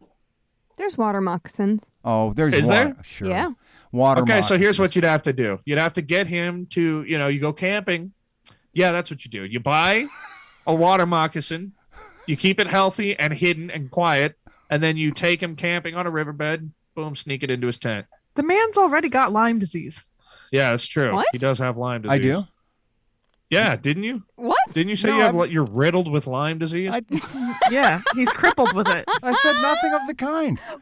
Speaker 5: There's water moccasins.
Speaker 4: Oh, there's
Speaker 1: Is
Speaker 4: water.
Speaker 1: there?
Speaker 4: Sure.
Speaker 5: Yeah.
Speaker 4: Water.
Speaker 1: Okay, so here's
Speaker 4: moccasins.
Speaker 1: what you'd have to do. You'd have to get him to, you go camping. Yeah, that's what you do. You buy a water moccasin, you keep it healthy and hidden and quiet, and then you take him camping on a riverbed, boom, sneak it into his tent.
Speaker 3: The man's already got Lyme disease.
Speaker 1: Yeah, that's true.
Speaker 5: What?
Speaker 1: He does have Lyme disease.
Speaker 4: I do.
Speaker 1: Yeah, didn't you?
Speaker 5: What?
Speaker 1: Didn't you say
Speaker 4: No,
Speaker 1: you're riddled with Lyme disease?
Speaker 3: Yeah, he's crippled with it.
Speaker 4: I said nothing of the kind.
Speaker 5: What?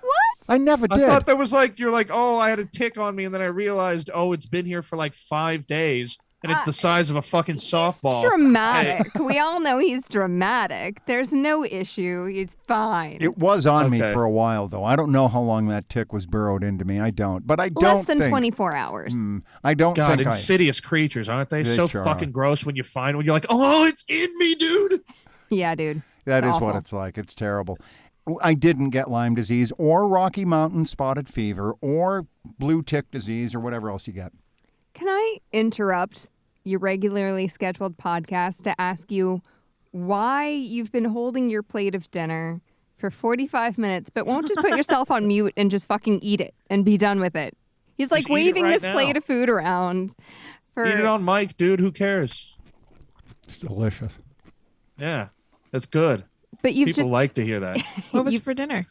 Speaker 4: I never
Speaker 1: I
Speaker 4: did.
Speaker 1: thought there was you're like, oh, I had a tick on me, and then I realized, oh, it's been here for 5 days, and it's the size of a fucking softball.
Speaker 5: Dramatic. We all know he's dramatic. There's no issue. He's fine.
Speaker 4: It was on me
Speaker 1: Okay.
Speaker 4: for a while, though. I don't know how long that tick was burrowed into me. I don't. But I don't
Speaker 5: Less than
Speaker 4: think,
Speaker 5: 24 hours.
Speaker 4: I don't
Speaker 1: God,
Speaker 4: think
Speaker 1: insidious creatures, aren't they?
Speaker 4: They
Speaker 1: So
Speaker 4: sure
Speaker 1: fucking
Speaker 4: are.
Speaker 1: gross when you find one. You're like, oh, it's in me, dude.
Speaker 5: Yeah, dude.
Speaker 4: that
Speaker 5: It's
Speaker 4: is what
Speaker 5: awful.
Speaker 4: it's like. It's terrible. I didn't get Lyme disease or Rocky Mountain spotted fever or blue tick disease or whatever else you get.
Speaker 5: Can I interrupt your regularly scheduled podcast to ask you why you've been holding your plate of dinner for 45 minutes but won't just put yourself on mute and just fucking eat it and be done with it? He's like
Speaker 1: Just eat it
Speaker 5: waving
Speaker 1: right
Speaker 5: this
Speaker 1: now.
Speaker 5: plate of food around. For...
Speaker 1: Eat it on mic, dude. Who cares?
Speaker 4: It's delicious.
Speaker 1: Yeah, that's good.
Speaker 5: But you've
Speaker 1: People
Speaker 5: just
Speaker 1: like to hear that.
Speaker 3: What was for dinner?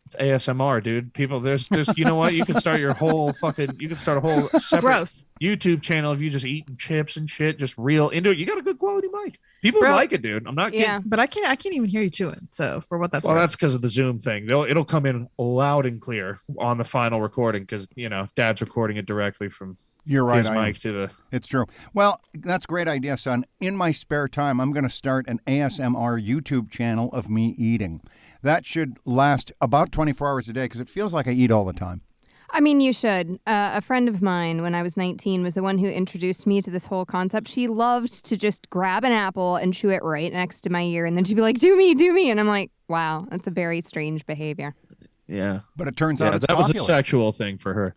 Speaker 1: It's ASMR, dude. People, there's, you know what? You can start a whole separate
Speaker 3: Gross.
Speaker 1: YouTube channel of you just eating chips and shit, just real into it. You got a good quality mic. People
Speaker 3: Bro.
Speaker 1: like it, dude. I'm not kidding.
Speaker 5: yeah.
Speaker 3: But I can't even hear you chewing. So for what that's
Speaker 1: Well,
Speaker 3: worth.
Speaker 1: that's because of the Zoom thing. It'll come in loud and clear on the final recording because Dad's recording it directly from
Speaker 4: You're right.
Speaker 1: his
Speaker 4: I am.
Speaker 1: mic to the.
Speaker 4: It's true. Well, that's a great idea, son. In my spare time, I'm going to start an ASMR YouTube channel of me eating. That should last about 24 hours a day because it feels like I eat all the time.
Speaker 5: I mean, you should. A friend of mine, when I was 19, was the one who introduced me to this whole concept. She loved to just grab an apple and chew it right next to my ear, and then she'd be like, do me, do me. And I'm like, wow, that's a very strange behavior.
Speaker 1: Yeah.
Speaker 4: But it turns
Speaker 1: Yeah,
Speaker 4: out it's
Speaker 1: that was
Speaker 4: popular.
Speaker 1: a sexual thing for her.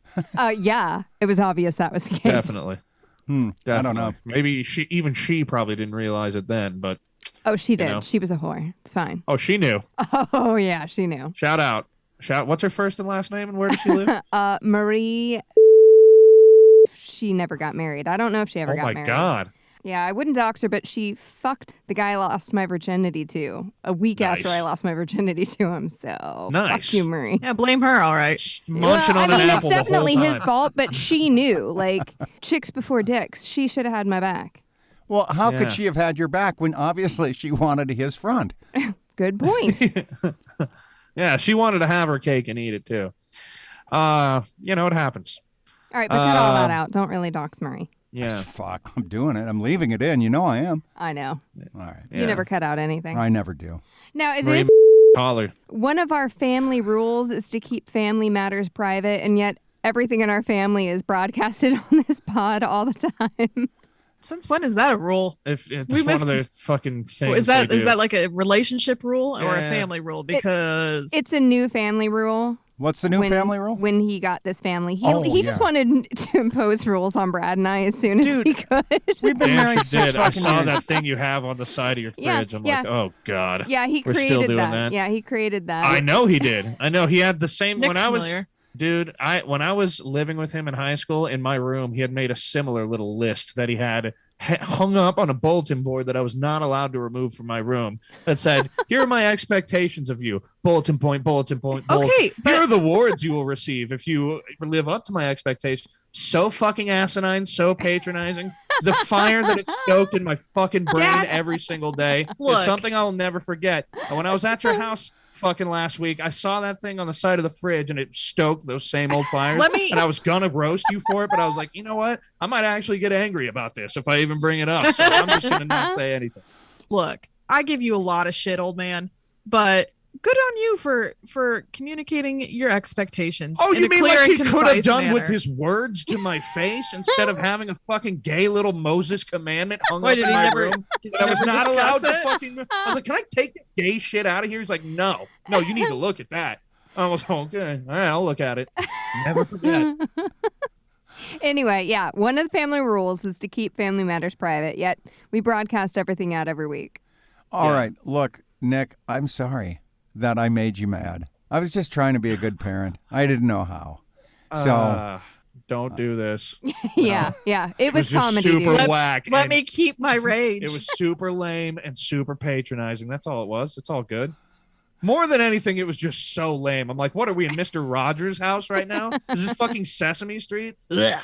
Speaker 5: Yeah, it was obvious that was the case.
Speaker 1: Definitely.
Speaker 4: I don't know.
Speaker 1: Maybe she probably didn't realize it then, but
Speaker 5: Oh, she did.
Speaker 1: know.
Speaker 5: She was a whore. It's fine.
Speaker 1: oh, she knew.
Speaker 5: Oh, yeah, she knew.
Speaker 1: Shout out. What's her first and last name and where does she live?
Speaker 5: Marie, she never got married. I don't know if she ever
Speaker 1: Oh
Speaker 5: got
Speaker 1: my
Speaker 5: married.
Speaker 1: God.
Speaker 5: Yeah, I wouldn't dox her, but she fucked the guy I lost my virginity to a week after
Speaker 1: Nice.
Speaker 5: I lost my virginity to him. So
Speaker 1: Nice.
Speaker 5: fuck you, Marie.
Speaker 3: Yeah, blame her. All right.
Speaker 1: Munching
Speaker 5: well,
Speaker 1: on
Speaker 5: I mean,
Speaker 1: an
Speaker 5: it's
Speaker 1: apple the whole
Speaker 5: definitely his
Speaker 1: time.
Speaker 5: fault, but she knew. Like, chicks before dicks. She should have had my back.
Speaker 4: Well, how
Speaker 1: Yeah.
Speaker 4: could she have had your back when obviously she wanted his front?
Speaker 5: Good point.
Speaker 1: Yeah, she wanted to have her cake and eat it too. It happens.
Speaker 5: All right, but cut all that out. Don't really dox Marie.
Speaker 1: Yeah.
Speaker 4: Fuck, I'm doing it. I'm leaving it in. You know I am.
Speaker 5: I know.
Speaker 4: All right.
Speaker 5: You never cut out anything.
Speaker 4: I never do.
Speaker 5: Now, it
Speaker 1: Marie
Speaker 5: is
Speaker 1: Collar.
Speaker 5: one of our family rules is to keep family matters private, and yet everything in our family is broadcasted on this pod all the time.
Speaker 3: Since when is that a rule?
Speaker 1: If it's
Speaker 3: We
Speaker 1: one
Speaker 3: missed-
Speaker 1: of the fucking things.
Speaker 3: Is that
Speaker 1: they
Speaker 3: is
Speaker 1: do.
Speaker 3: that like a relationship rule or a
Speaker 1: Yeah.
Speaker 3: family rule? Because
Speaker 5: It's a new family rule.
Speaker 4: What's the new family rule?
Speaker 5: When he got this family, he
Speaker 4: Oh,
Speaker 5: just
Speaker 4: yeah.
Speaker 5: wanted to impose rules on Brad and I as soon as
Speaker 3: Dude.
Speaker 5: he could.
Speaker 4: We've been
Speaker 1: Damn,
Speaker 4: married
Speaker 1: she
Speaker 4: 6
Speaker 1: did. I
Speaker 4: fucking
Speaker 1: saw
Speaker 4: years.
Speaker 1: that thing you have on the side of your
Speaker 5: Yeah,
Speaker 1: fridge. I'm
Speaker 5: yeah.
Speaker 1: like, oh God.
Speaker 5: Yeah, he
Speaker 1: We're still
Speaker 5: created
Speaker 1: doing
Speaker 5: that.
Speaker 1: that?
Speaker 5: Yeah, he created that.
Speaker 1: I know he did. I know he had the same
Speaker 3: Nick's
Speaker 1: when I was
Speaker 3: familiar.
Speaker 1: dude, when I was living with him in high school in my room, he had made a similar little list that he had hung up on a bulletin board that I was not allowed to remove from my room that said, here are my expectations of you. Bulletin point, bulletin point, bulletin.
Speaker 3: Okay,
Speaker 1: Here
Speaker 3: but
Speaker 1: are the awards you will receive if you live up to my expectations. So fucking asinine, so patronizing. The fire that it stoked in my fucking brain
Speaker 3: Dad.
Speaker 1: every single day
Speaker 3: Look.
Speaker 1: is something I'll never forget. And when I was at your house fucking last week, I saw that thing on the side of the fridge and it stoked those same old fires.
Speaker 3: Let me-
Speaker 1: And I was gonna roast you for it, but I was like, you know what? I might actually get angry about this if I even bring it up. So I'm just gonna not say anything.
Speaker 3: look, I give you a lot of shit, old man, but good on you for communicating your expectations.
Speaker 1: Oh,
Speaker 3: in
Speaker 1: you
Speaker 3: a
Speaker 1: mean
Speaker 3: clear
Speaker 1: like
Speaker 3: and
Speaker 1: he could have
Speaker 3: concise
Speaker 1: done with
Speaker 3: manner.
Speaker 1: his words to my face instead of having a fucking gay little Moses commandment hung
Speaker 3: Why
Speaker 1: up
Speaker 3: did
Speaker 1: in
Speaker 3: he
Speaker 1: my
Speaker 3: never-
Speaker 1: room?
Speaker 3: Did
Speaker 1: That I
Speaker 3: you
Speaker 1: was
Speaker 3: never
Speaker 1: not allowed
Speaker 3: discuss
Speaker 1: to
Speaker 3: it?
Speaker 1: fucking. I was like, can I take this gay shit out of here? He's like, no, you need to look at that. I was okay. All right, I'll look at it. Never forget.
Speaker 5: Anyway, yeah, one of the family rules is to keep family matters private, yet we broadcast everything out every week.
Speaker 4: All right, look, Nick, I'm sorry that I made you mad. I was just trying to be a good parent. I didn't know how. So
Speaker 1: don't do this.
Speaker 5: Yeah. It was
Speaker 1: just
Speaker 5: comedy.
Speaker 1: super
Speaker 5: Dude.
Speaker 1: whack.
Speaker 3: Let
Speaker 1: and
Speaker 3: me keep my rage.
Speaker 1: It was super lame and super patronizing. That's all it was. It's all good. More than anything, it was just so lame. I'm like, what are we in Mr. Rogers' house right now? Is this fucking Sesame Street? Ugh.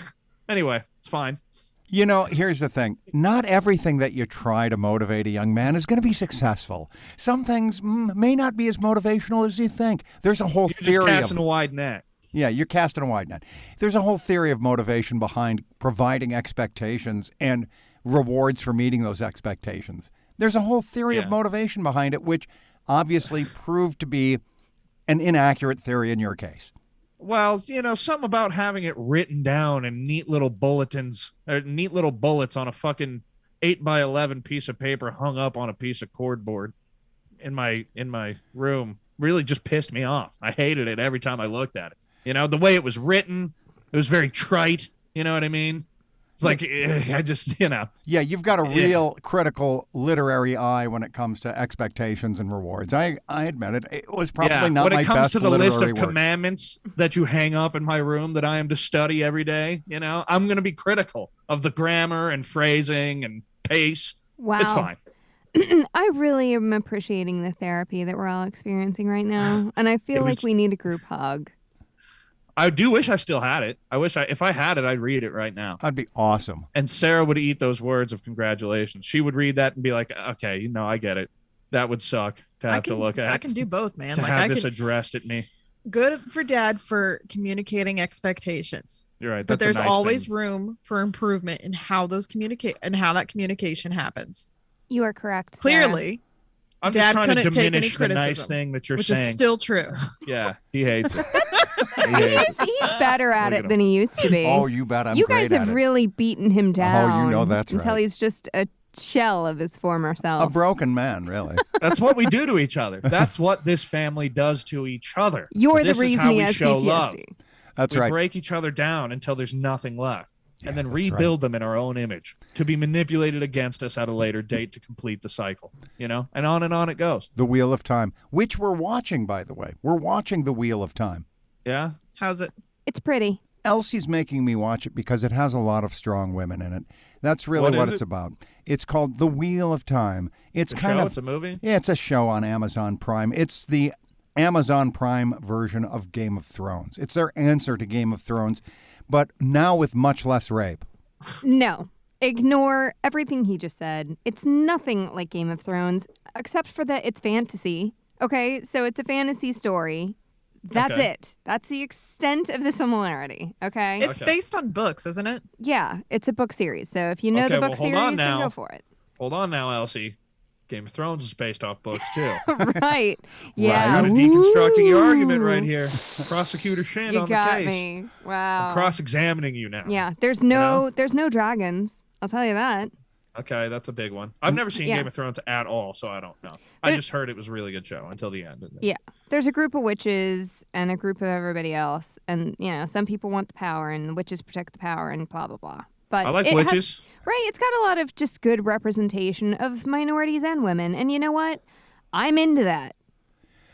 Speaker 1: Anyway, it's fine.
Speaker 4: You know, here's the thing. Not everything that you try to motivate a young man is going to be successful. Some things may not be as motivational as you think. There's a whole
Speaker 1: You're
Speaker 4: theory
Speaker 1: just casting a wide net.
Speaker 4: Yeah, you're casting a wide net. There's a whole theory of motivation behind providing expectations and rewards for meeting those expectations. There's a whole theory of motivation behind it, which obviously proved to be an inaccurate theory in your case.
Speaker 1: Well, you know, something about having it written down in neat little bulletins or neat little bullets on a fucking 8x11 piece of paper hung up on a piece of cardboard in my room really just pissed me off. I hated it every time I looked at it. You know, the way it was written, it was very trite. You know what I mean? It's like, I just, you know.
Speaker 4: Yeah, you've got a real critical literary eye when it comes to expectations and rewards. I admit it. It was probably not my best literary work. When it comes to the list of
Speaker 1: commandments that you hang up in my room that I am to study every day, you know, I'm going to be critical of the grammar and phrasing and pace.
Speaker 5: Wow.
Speaker 1: It's fine.
Speaker 5: I really am appreciating the therapy that we're all experiencing right now. And I feel like we need a group hug.
Speaker 1: I do wish I still had it. I wish if I had it, I'd read it right now.
Speaker 4: That'd be awesome.
Speaker 1: And Sarah would eat those words of congratulations. She would read that and be like, okay, you know, I get it. That would suck to have to look at.
Speaker 3: I can do both, man.
Speaker 1: To
Speaker 3: like
Speaker 1: have this addressed at me.
Speaker 3: Good for dad for communicating expectations.
Speaker 1: You're right.
Speaker 3: But there's
Speaker 1: a nice
Speaker 3: always
Speaker 1: thing.
Speaker 3: room for improvement in how those communicate and how that communication happens.
Speaker 5: You are correct, Sarah.
Speaker 3: Clearly,
Speaker 1: I'm
Speaker 3: Dad
Speaker 1: just trying to
Speaker 3: couldn't take any
Speaker 1: diminish the
Speaker 3: criticism,
Speaker 1: nice thing that you're
Speaker 3: which
Speaker 1: saying.
Speaker 3: is still true.
Speaker 1: Yeah, he hates it. He hates it.
Speaker 5: He's better at
Speaker 1: Look
Speaker 5: it
Speaker 1: at
Speaker 5: than he used to be.
Speaker 4: Oh, you bet I'm
Speaker 5: You
Speaker 4: great
Speaker 5: guys have
Speaker 4: at it.
Speaker 5: really beaten him down.
Speaker 4: Oh, you know that's
Speaker 5: until
Speaker 4: right.
Speaker 5: he's just a shell of his former self.
Speaker 4: A broken man, really.
Speaker 1: That's what we do to each other. That's what this family does to each other.
Speaker 5: You're
Speaker 1: This
Speaker 5: the
Speaker 1: is
Speaker 5: reason
Speaker 1: how
Speaker 5: he
Speaker 1: we
Speaker 5: has
Speaker 1: show
Speaker 5: PTSD.
Speaker 1: love.
Speaker 4: That's
Speaker 1: we
Speaker 4: right.
Speaker 1: break each other down until there's nothing left.
Speaker 4: Yeah,
Speaker 1: and then
Speaker 4: that's
Speaker 1: rebuild them in our own image to be manipulated against us at a later date to complete the cycle, you know, and on it goes.
Speaker 4: The Wheel of Time, which we're watching, by the way. We're watching The Wheel of Time.
Speaker 1: Yeah.
Speaker 3: How's it?
Speaker 5: It's pretty.
Speaker 4: Elsie's making me watch it because it has a lot of strong women in it. That's really what it's about. It's called The Wheel of Time. It's kind of
Speaker 1: it's a movie.
Speaker 4: Yeah, it's a show on Amazon Prime. It's the Amazon Prime version of Game of Thrones. It's their answer to Game of Thrones, but now with much less rape.
Speaker 5: No. Ignore everything he just said. It's nothing like Game of Thrones, except for that it's fantasy. Okay, so it's a fantasy story. That's it. That's the extent of the similarity. Okay.
Speaker 3: It's based on books, isn't it?
Speaker 5: Yeah, it's a book series. So if you know the book
Speaker 1: hold on
Speaker 5: series, then
Speaker 1: now.
Speaker 5: go for it.
Speaker 1: Hold on now, Elsie. Game of Thrones is based off books too.
Speaker 5: Right. Yeah.
Speaker 1: You're deconstructing your argument right here. Prosecutor Shinn
Speaker 5: You
Speaker 1: on the
Speaker 5: got
Speaker 1: case.
Speaker 5: me. Wow.
Speaker 1: I'm cross-examining you now.
Speaker 5: Yeah. There's no dragons. I'll tell you that.
Speaker 1: Okay, that's a big one. I've never seen
Speaker 5: Yeah.
Speaker 1: Game of Thrones at all, so I don't know. I just heard it was a really good show until the end.
Speaker 5: Yeah. There's a group of witches and a group of everybody else. And, you know, some people want the power and the witches protect the power and blah, blah, blah. But
Speaker 1: I like
Speaker 5: it
Speaker 1: witches.
Speaker 5: Right. It's got a lot of just good representation of minorities and women. And you know what? I'm into that.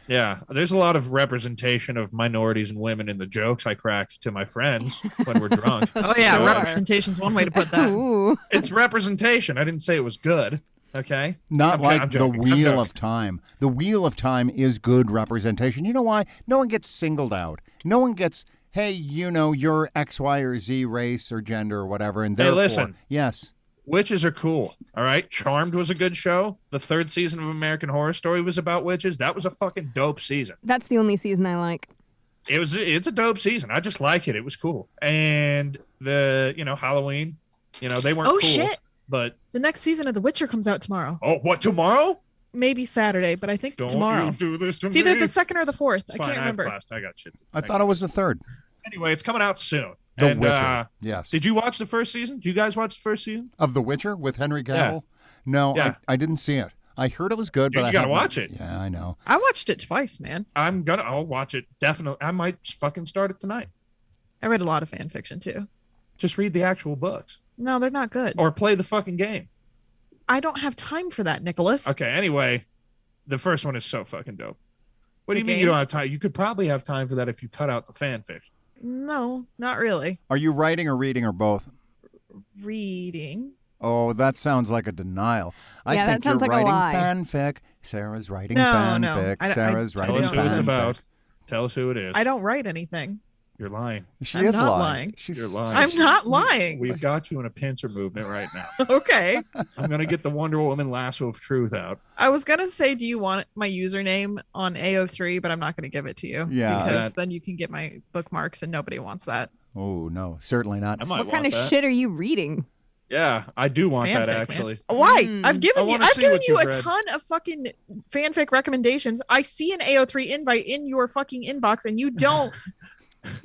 Speaker 1: Yeah, there's a lot of representation of minorities and women in the jokes I crack to my friends when we're drunk.
Speaker 3: Oh yeah,
Speaker 1: Sure.
Speaker 3: representation's one way to put that.
Speaker 5: Ooh.
Speaker 1: It's representation. I didn't say it was good. Okay.
Speaker 4: Not like
Speaker 1: I'm
Speaker 4: The
Speaker 1: joking.
Speaker 4: Wheel of Time. The Wheel of Time is good representation. You know why? No one gets singled out. No one gets, hey, you know, you're X, Y, or Z race or gender or whatever. And
Speaker 1: Hey,
Speaker 4: therefore,
Speaker 1: listen.
Speaker 4: yes.
Speaker 1: Witches are cool. All right. Charmed was a good show. The third season of American Horror Story was about witches. That was a fucking dope season.
Speaker 5: That's the only season I like.
Speaker 1: It's a dope season. I just like it. It was cool. And the, Halloween, they weren't cool.
Speaker 3: Oh shit.
Speaker 1: But
Speaker 3: The next season of The Witcher comes out tomorrow.
Speaker 1: oh, what, tomorrow?
Speaker 3: Maybe Saturday, but I think
Speaker 1: Don't
Speaker 3: tomorrow.
Speaker 1: you do this to
Speaker 3: It's
Speaker 1: me.
Speaker 3: either the second or the fourth.
Speaker 1: It's
Speaker 3: I
Speaker 1: fine.
Speaker 3: can't remember.
Speaker 1: I have class. I got shit.
Speaker 4: I thought it was the third.
Speaker 1: Anyway, it's coming out soon.
Speaker 4: The
Speaker 1: And,
Speaker 4: Witcher. Yes.
Speaker 1: Did you watch the first season? Did you guys watch the first season?
Speaker 4: Of The Witcher with Henry
Speaker 1: Yeah.
Speaker 4: Cavill? No,
Speaker 1: Yeah.
Speaker 4: I didn't see it. I heard it was good, but
Speaker 1: You
Speaker 4: I
Speaker 1: gotta
Speaker 4: haven't-
Speaker 1: watch it.
Speaker 4: Yeah, I know.
Speaker 3: I watched it twice, man.
Speaker 1: I'll watch it. Definitely. I might fucking start it tonight.
Speaker 3: I read a lot of fan fiction too.
Speaker 1: Just read the actual books
Speaker 3: No, they're not good.
Speaker 1: or play the fucking game.
Speaker 3: I don't have time for that, Nicholas.
Speaker 1: Okay. Anyway, the first one is so fucking dope. What do you mean you don't have time? You could probably have time for that if you cut out the fanfic.
Speaker 3: No, not really.
Speaker 4: Are you writing or reading or both?
Speaker 3: Reading.
Speaker 4: Oh, that sounds like a denial. I
Speaker 5: Yeah,
Speaker 4: think
Speaker 5: that sounds
Speaker 4: you're
Speaker 5: like a
Speaker 4: writing
Speaker 5: lie.
Speaker 4: fanfic. Sarah's writing
Speaker 3: No,
Speaker 4: fanfic.
Speaker 3: no.
Speaker 4: Sarah's
Speaker 3: I
Speaker 4: writing
Speaker 1: Tell us who it's
Speaker 4: fanfic.
Speaker 1: about. Tell us who it is.
Speaker 3: I don't write anything.
Speaker 1: You're lying.
Speaker 4: She
Speaker 3: I'm
Speaker 4: is
Speaker 3: not
Speaker 4: lying.
Speaker 3: lying.
Speaker 4: She's
Speaker 1: You're lying.
Speaker 3: I'm not lying.
Speaker 1: We've got you in a pincer movement right now.
Speaker 3: Okay.
Speaker 1: I'm gonna get the Wonder Woman lasso of truth out.
Speaker 3: I was gonna say, do you want my username on AO3, but I'm not gonna give it to you.
Speaker 4: Yeah.
Speaker 3: Because then you can get my bookmarks, and nobody wants that.
Speaker 4: Oh no, certainly not.
Speaker 1: I might
Speaker 5: What
Speaker 1: want
Speaker 5: kind of
Speaker 1: that.
Speaker 5: shit are you reading?
Speaker 1: Yeah, I do want that
Speaker 3: Fanfic, man.
Speaker 1: actually.
Speaker 3: Why? I've
Speaker 1: I
Speaker 3: given you.
Speaker 1: wanna
Speaker 3: I've
Speaker 1: see
Speaker 3: given
Speaker 1: what
Speaker 3: you
Speaker 1: you've
Speaker 3: a
Speaker 1: read.
Speaker 3: ton of fucking fanfic recommendations. I see an AO3 invite in your fucking inbox, and you don't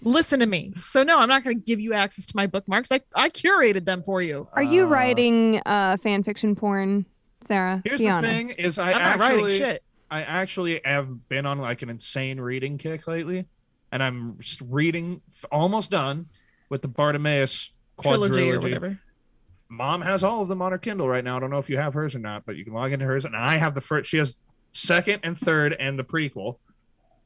Speaker 3: listen to me. So no, I'm not going to give you access to my bookmarks. I curated them for you.
Speaker 5: Are you writing fan fiction porn, Sarah?
Speaker 1: Here's
Speaker 5: Be
Speaker 1: the
Speaker 5: honest.
Speaker 1: thing: is
Speaker 3: I'm not writing
Speaker 1: actually,
Speaker 3: shit.
Speaker 1: I actually have been on like an insane reading kick lately, and I'm reading almost done with the Bartimaeus
Speaker 3: Trilogy
Speaker 1: quadrilogy.
Speaker 3: or whatever.
Speaker 1: Mom has all of them on her Kindle right now. I don't know if you have hers or not, but you can log into hers. And I have the first. She has second and third and the prequel,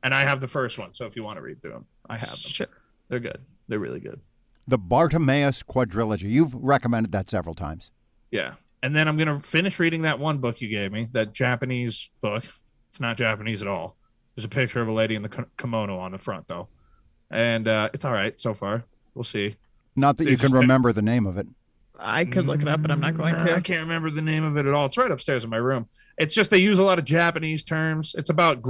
Speaker 1: and I have the first one. So if you want to read through them, I have them.
Speaker 3: Sure.
Speaker 1: They're good. They're really good.
Speaker 4: The Bartimaeus quadrilogy. You've recommended that several times.
Speaker 1: Yeah. And then I'm gonna finish reading that one book you gave me, that Japanese book. It's not Japanese at all. There's a picture of a lady in the kimono on the front though, and it's all right so far. We'll see.
Speaker 4: Not that you can remember the name of it.
Speaker 3: I could look it up, but I'm not going
Speaker 1: I
Speaker 3: to.
Speaker 1: can't remember the name of it at all. It's right upstairs in my room. It's just they use a lot of Japanese terms. It's about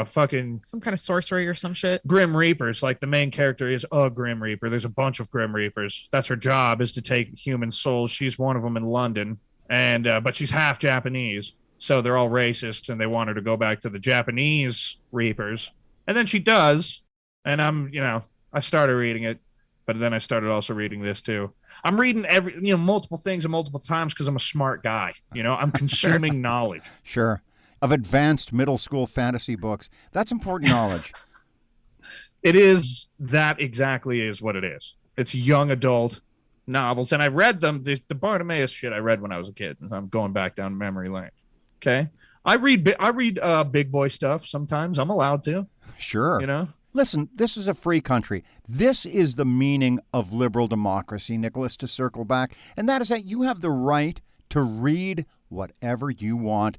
Speaker 1: fucking
Speaker 3: Some kind of sorcery or some shit.
Speaker 1: Grim Reapers. Like the main character is a Grim Reaper. There's a bunch of Grim Reapers. That's her job, is to take human souls. She's one of them in London, and but she's half Japanese, so they're all racist, and they want her to go back to the Japanese Reapers. And then she does, and I started reading it, but then I started also reading this too. I'm reading multiple things and multiple times because I'm a smart guy. I'm consuming knowledge.
Speaker 4: Sure. Of advanced middle school fantasy books. That's important knowledge.
Speaker 1: It is that exactly is what it is. It's young adult novels, and I read them. The Bartimaeus shit I read when I was a kid. And I'm going back down memory lane. Okay, I read big boy stuff sometimes. I'm allowed to.
Speaker 4: Sure. Listen, this is a free country. This is the meaning of liberal democracy, Nicholas, to circle back. And that is that you have the right to read whatever you want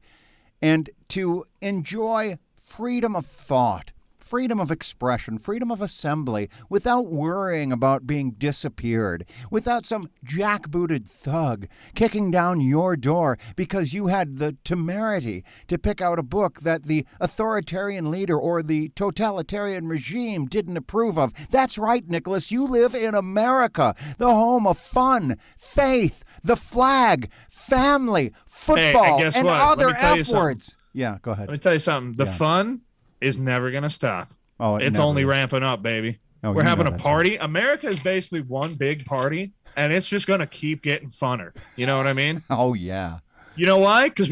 Speaker 4: and to enjoy freedom of thought, freedom of expression, freedom of assembly without worrying about being disappeared, without some jackbooted thug kicking down your door because you had the temerity to pick out a book that the authoritarian leader or the totalitarian regime didn't approve of. That's right, Nicholas. You live in America, the home of fun, faith, the flag, family, football,
Speaker 1: guess
Speaker 4: and
Speaker 1: what?
Speaker 4: other
Speaker 1: Let me tell you
Speaker 4: F words. Yeah, go ahead.
Speaker 1: Let me tell you something. The fun is never going to stop.
Speaker 4: Oh,
Speaker 1: it's
Speaker 4: never
Speaker 1: only
Speaker 4: is.
Speaker 1: ramping up, baby.
Speaker 4: Oh,
Speaker 1: We're
Speaker 4: you
Speaker 1: having
Speaker 4: know
Speaker 1: a
Speaker 4: that's
Speaker 1: party. America is basically one big party, and it's just going to keep getting funner. You know what I mean?
Speaker 4: Oh, yeah.
Speaker 1: You know why? Because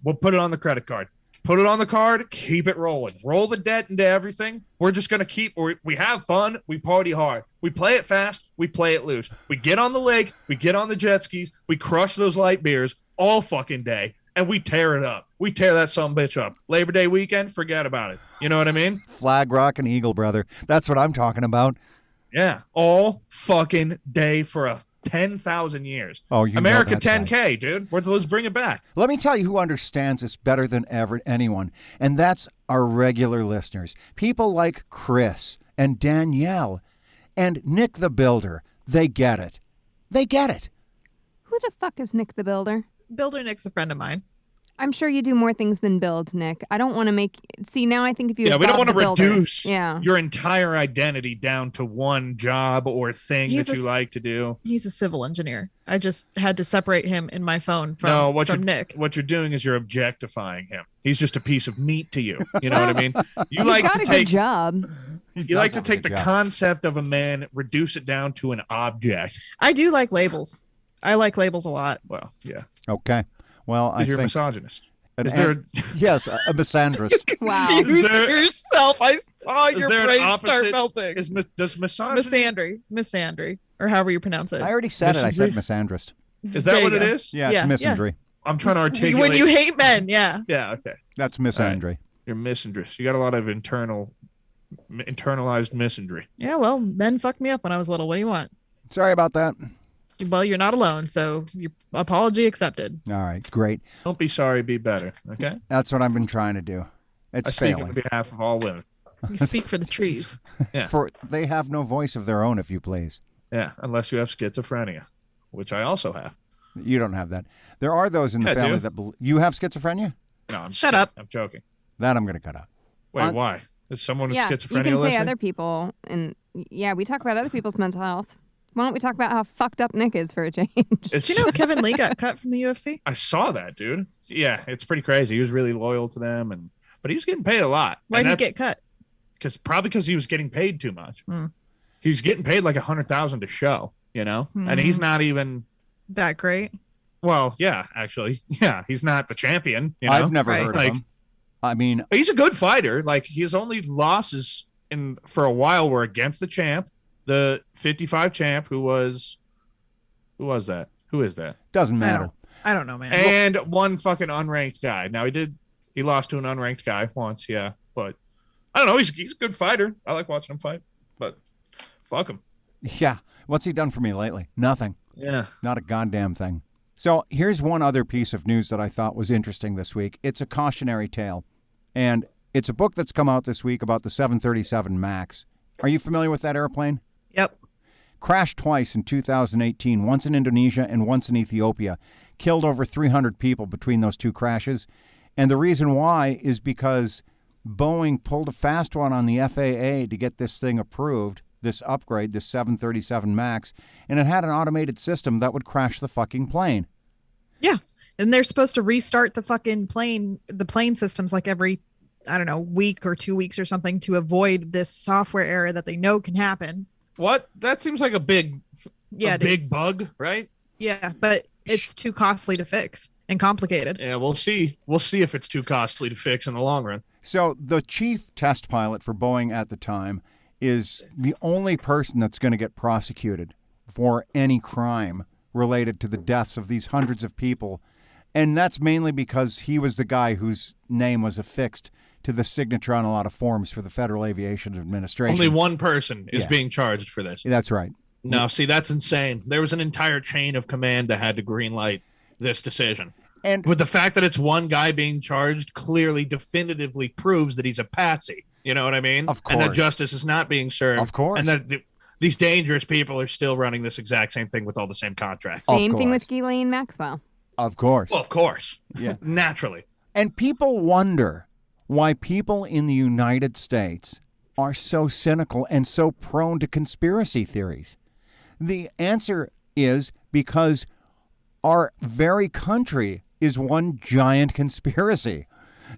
Speaker 1: we'll put it on the credit card. Put it on the card, keep it rolling. Roll the debt into everything. We're just going to we have fun. We party hard. We play it fast. We play it loose. We get on the lake. We get on the jet skis. We crush those light beers all fucking day. And we tear it up. We tear that sumbitch up. Labor Day weekend, forget about it. You know what I mean?
Speaker 4: Flag Rock and Eagle, brother. That's what I'm talking about.
Speaker 1: Yeah. All fucking day for 10,000 years.
Speaker 4: Oh, you
Speaker 1: America
Speaker 4: know that's
Speaker 1: 10K,
Speaker 4: right.
Speaker 1: dude. Let's bring it back.
Speaker 4: Let me tell you who understands this better than ever anyone, and that's our regular listeners. People like Chris and Danielle and Nick the Builder. They get it. They get it.
Speaker 5: Who the fuck is Nick the Builder?
Speaker 3: Builder Nick's a friend of mine.
Speaker 5: I'm sure you do more things than build, Nick. I don't want to make... See, now I think if you...
Speaker 1: Yeah, we don't want to
Speaker 5: Builder,
Speaker 1: reduce
Speaker 5: yeah.
Speaker 1: your entire identity down to one job or thing that you like to do.
Speaker 3: He's a civil engineer. I just had to separate him in my phone from Nick.
Speaker 1: What you're doing is you're objectifying him. He's just a piece of meat to you. You know what I mean? You
Speaker 5: He's
Speaker 1: like
Speaker 5: got
Speaker 1: to
Speaker 5: a
Speaker 1: take
Speaker 5: good job.
Speaker 1: You like to take the concept of a man, reduce it down to an object.
Speaker 3: I do like labels. I like labels a lot.
Speaker 1: Well, yeah.
Speaker 4: Okay. Well, I
Speaker 1: You're a
Speaker 4: think...
Speaker 1: misogynist.
Speaker 4: An,
Speaker 1: Is there
Speaker 4: yes, a misandrist.
Speaker 5: Wow.
Speaker 3: Confuse yourself. I saw your
Speaker 1: there an
Speaker 3: brain
Speaker 1: opposite?
Speaker 3: start melting.
Speaker 1: Does misogyny?
Speaker 3: Misandry, or however you pronounce it.
Speaker 4: I already said it. I said misandrist.
Speaker 1: Is that
Speaker 3: There
Speaker 1: what
Speaker 3: you
Speaker 1: it
Speaker 3: go.
Speaker 1: is?
Speaker 4: Yeah, it's misandry.
Speaker 1: I'm trying to articulate.
Speaker 3: When you hate men, yeah.
Speaker 1: Yeah, okay.
Speaker 4: That's misandry.
Speaker 1: You're misandrous. You got a lot of internalized misandry.
Speaker 3: Yeah, well, men fucked me up when I was little. What do you want?
Speaker 4: Sorry about that.
Speaker 3: Well, you're not alone, so your apology accepted.
Speaker 4: All right, great.
Speaker 1: Don't be sorry, be better. Okay.
Speaker 4: That's what I've been trying to do. It's
Speaker 1: I speak
Speaker 4: failing.
Speaker 1: on behalf of all women.
Speaker 3: You speak for the trees.
Speaker 1: Yeah.
Speaker 4: For they have no voice of their own, if you please.
Speaker 1: Yeah, unless you have schizophrenia, which I also have.
Speaker 4: You don't have that. There are those in the
Speaker 1: Yeah, I
Speaker 4: family
Speaker 1: do.
Speaker 4: that you have schizophrenia.
Speaker 1: No, I'm
Speaker 3: Shut up.
Speaker 1: I'm joking.
Speaker 4: That I'm going to cut out.
Speaker 1: Wait, why? Is someone with
Speaker 5: Yeah, you
Speaker 1: schizophrenia
Speaker 5: can say
Speaker 1: listening?
Speaker 5: other people, and yeah, we talk about other people's mental health. Why don't we talk about how fucked up Nick is for a change?
Speaker 1: It's,
Speaker 3: Do you know Kevin Lee got cut from the UFC?
Speaker 1: I saw that, dude. Yeah, it's pretty crazy. He was really loyal to them, but he was getting paid a lot.
Speaker 3: Why'd he get cut?
Speaker 1: Probably because he was getting paid too much.
Speaker 3: Hmm.
Speaker 1: He was getting paid like $100,000 to show, and he's not even.
Speaker 3: That great.
Speaker 1: Well, yeah, actually, yeah, he's not the champion.
Speaker 4: I've never
Speaker 3: Right.
Speaker 4: heard
Speaker 1: Like-
Speaker 4: of him. I mean,
Speaker 1: He's a good fighter. Like his only losses for a while were against the champ, the 55 champ, who was that? Who is that?
Speaker 4: doesn't matter.
Speaker 3: I don't know, man.
Speaker 1: And one fucking unranked guy. Now he lost to an unranked guy once, yeah, but I don't know. He's a good fighter. I like watching him fight, but fuck him.
Speaker 4: Yeah. What's he done for me lately? Nothing.
Speaker 1: Yeah.
Speaker 4: Not a goddamn thing. So here's one other piece of news that I thought was interesting this week. It's a cautionary tale, and it's a book that's come out this week about the 737 MAX. Are you familiar with that airplane?
Speaker 3: Yep.
Speaker 4: Crashed twice in 2018, once in Indonesia and once in Ethiopia. Killed over 300 people between those two crashes. And the reason why is because Boeing pulled a fast one on the FAA to get this thing approved, this upgrade, this 737 MAX, and it had an automated system that would crash the fucking plane.
Speaker 3: Yeah. And they're supposed to restart the fucking plane systems like every, I don't know, week or 2 weeks or something to avoid this software error that they know can happen.
Speaker 1: What? That seems like a big bug, right?
Speaker 3: Yeah, but it's too costly to fix and complicated.
Speaker 1: Yeah, we'll see. We'll see if it's too costly to fix in the long run.
Speaker 4: So the chief test pilot for Boeing at the time is the only person that's going to get prosecuted for any crime related to the deaths of these hundreds of people. And that's mainly because he was the guy whose name was affixed to the signature on a lot of forms for the Federal Aviation Administration.
Speaker 1: Only one person is
Speaker 4: Yeah.
Speaker 1: being charged for this.
Speaker 4: That's right.
Speaker 1: No, see, that's insane. There was an entire chain of command that had to greenlight this decision.
Speaker 4: And
Speaker 1: But the fact that it's one guy being charged clearly definitively proves that he's a patsy. You know what I mean?
Speaker 4: Of
Speaker 1: And that
Speaker 4: course.
Speaker 1: justice is not being served.
Speaker 4: Of course.
Speaker 1: And that these dangerous people are still running this exact same thing with all the same contracts.
Speaker 4: Of
Speaker 5: Same thing
Speaker 4: course.
Speaker 5: with Ghislaine Maxwell.
Speaker 4: of course.
Speaker 1: Well, of course.
Speaker 4: Yeah.
Speaker 1: Naturally.
Speaker 4: And people wonder why people in the United States are so cynical and so prone to conspiracy theories. The answer is because our very country is one giant conspiracy.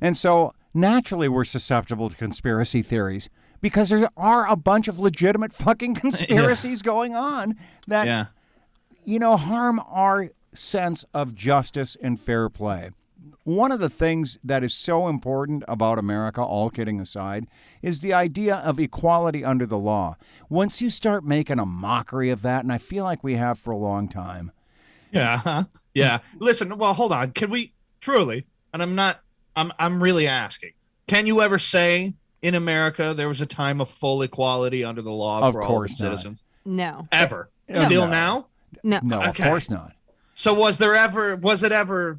Speaker 4: And so naturally we're susceptible to conspiracy theories because there are a bunch of legitimate fucking conspiracies going on that, harm our sense of justice and fair play. One of the things that is so important about America, all kidding aside, is the idea of equality under the law. Once you start making a mockery of that, and I feel like we have for a long time.
Speaker 1: Yeah. Yeah. Listen, well, hold on. Can we truly, and I'm really asking, can you ever say in America there was a time of full equality under the law
Speaker 4: Of
Speaker 1: for all
Speaker 4: course not.
Speaker 1: citizens?
Speaker 5: No.
Speaker 1: Ever?
Speaker 4: No.
Speaker 1: Still
Speaker 4: No.
Speaker 1: now?
Speaker 5: No.
Speaker 4: No, of
Speaker 1: Okay.
Speaker 4: course not.
Speaker 1: So was it ever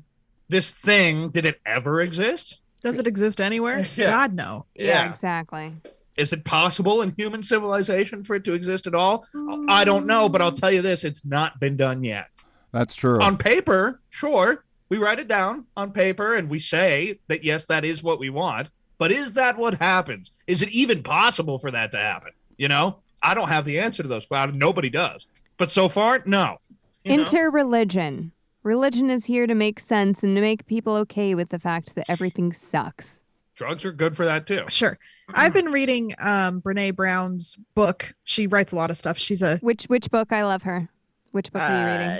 Speaker 1: this thing? Did it ever exist?
Speaker 3: Does it exist anywhere?
Speaker 1: Yeah.
Speaker 3: God, no.
Speaker 5: Yeah, exactly.
Speaker 1: Is it possible in human civilization for it to exist at all? I don't know, but I'll tell you this, it's not been done yet.
Speaker 4: That's true.
Speaker 1: On paper, sure, we write it down on paper and we say that, yes, that is what we want. But is that what happens? Is it even possible for that to happen? You know, I don't have the answer to those questions. Nobody does. But so far, no. You know?
Speaker 5: Interreligion. Religion is here to make sense and to make people okay with the fact that everything sucks.
Speaker 1: Drugs are good for that too.
Speaker 3: Sure. I've been reading Brene Brown's book. She writes a lot of stuff. She's a
Speaker 5: Which book? I love her. Which book are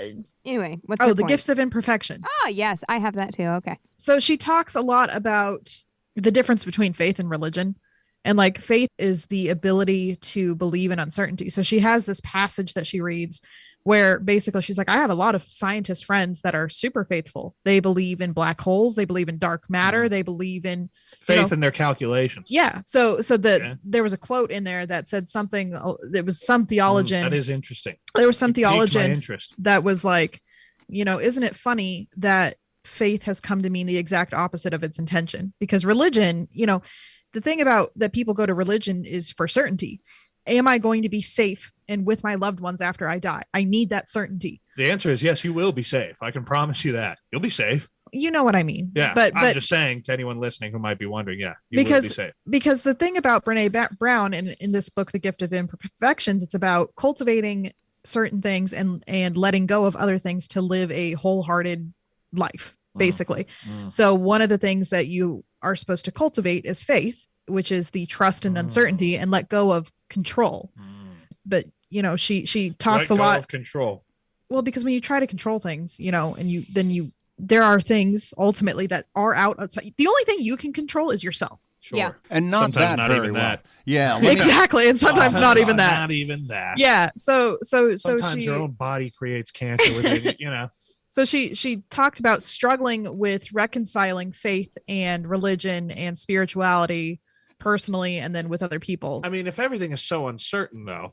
Speaker 5: you reading? Anyway, what's
Speaker 3: The
Speaker 5: her point?
Speaker 3: Gifts of Imperfection.
Speaker 5: Ah, yes, I have that too. Okay.
Speaker 3: So she talks a lot about the difference between faith and religion. And like faith is the ability to believe in uncertainty. So she has this passage that she reads where basically she's like, I have a lot of scientist friends that are super faithful. They believe in black holes. They believe in dark matter. They believe in
Speaker 1: faith in their calculations.
Speaker 3: Yeah. So there was a quote in there that said something. There was some theologian.
Speaker 1: That is interesting.
Speaker 3: There was some
Speaker 1: It piqued my
Speaker 3: theologian
Speaker 1: interest.
Speaker 3: that was like, isn't it funny that faith has come to mean the exact opposite of its intention? Because religion, the thing about that people go to religion is for certainty. Am I going to be safe and with my loved ones after I die? I need that certainty.
Speaker 1: The answer is yes, you will be safe. I can promise you that. You'll be safe.
Speaker 3: You know what I mean?
Speaker 1: Yeah.
Speaker 3: But
Speaker 1: I'm just saying to anyone listening who might be wondering, you will be safe.
Speaker 3: Because the thing about Brene Brown in this book, The Gift of Imperfections, it's about cultivating certain things and letting go of other things to live a wholehearted life, basically. So one of the things that you are supposed to cultivate is faith, which is the trust and uncertainty, and let go of control. But she talks a lot
Speaker 1: of control.
Speaker 3: Well, because when you try to control things, and there are things ultimately that are outside. The only thing you can control is yourself.
Speaker 1: Sure.
Speaker 5: Yeah.
Speaker 4: And not
Speaker 1: Sometimes
Speaker 4: that
Speaker 1: not
Speaker 4: very
Speaker 1: even
Speaker 4: well.
Speaker 1: that.
Speaker 4: Yeah.
Speaker 3: Exactly. And sometimes not even that.
Speaker 1: Not even that.
Speaker 3: Yeah. So
Speaker 1: Sometimes
Speaker 3: she,
Speaker 1: your own body creates cancer within you.
Speaker 3: So she talked about struggling with reconciling faith and religion and spirituality personally and then with other people.
Speaker 1: I mean, if everything is so uncertain, though,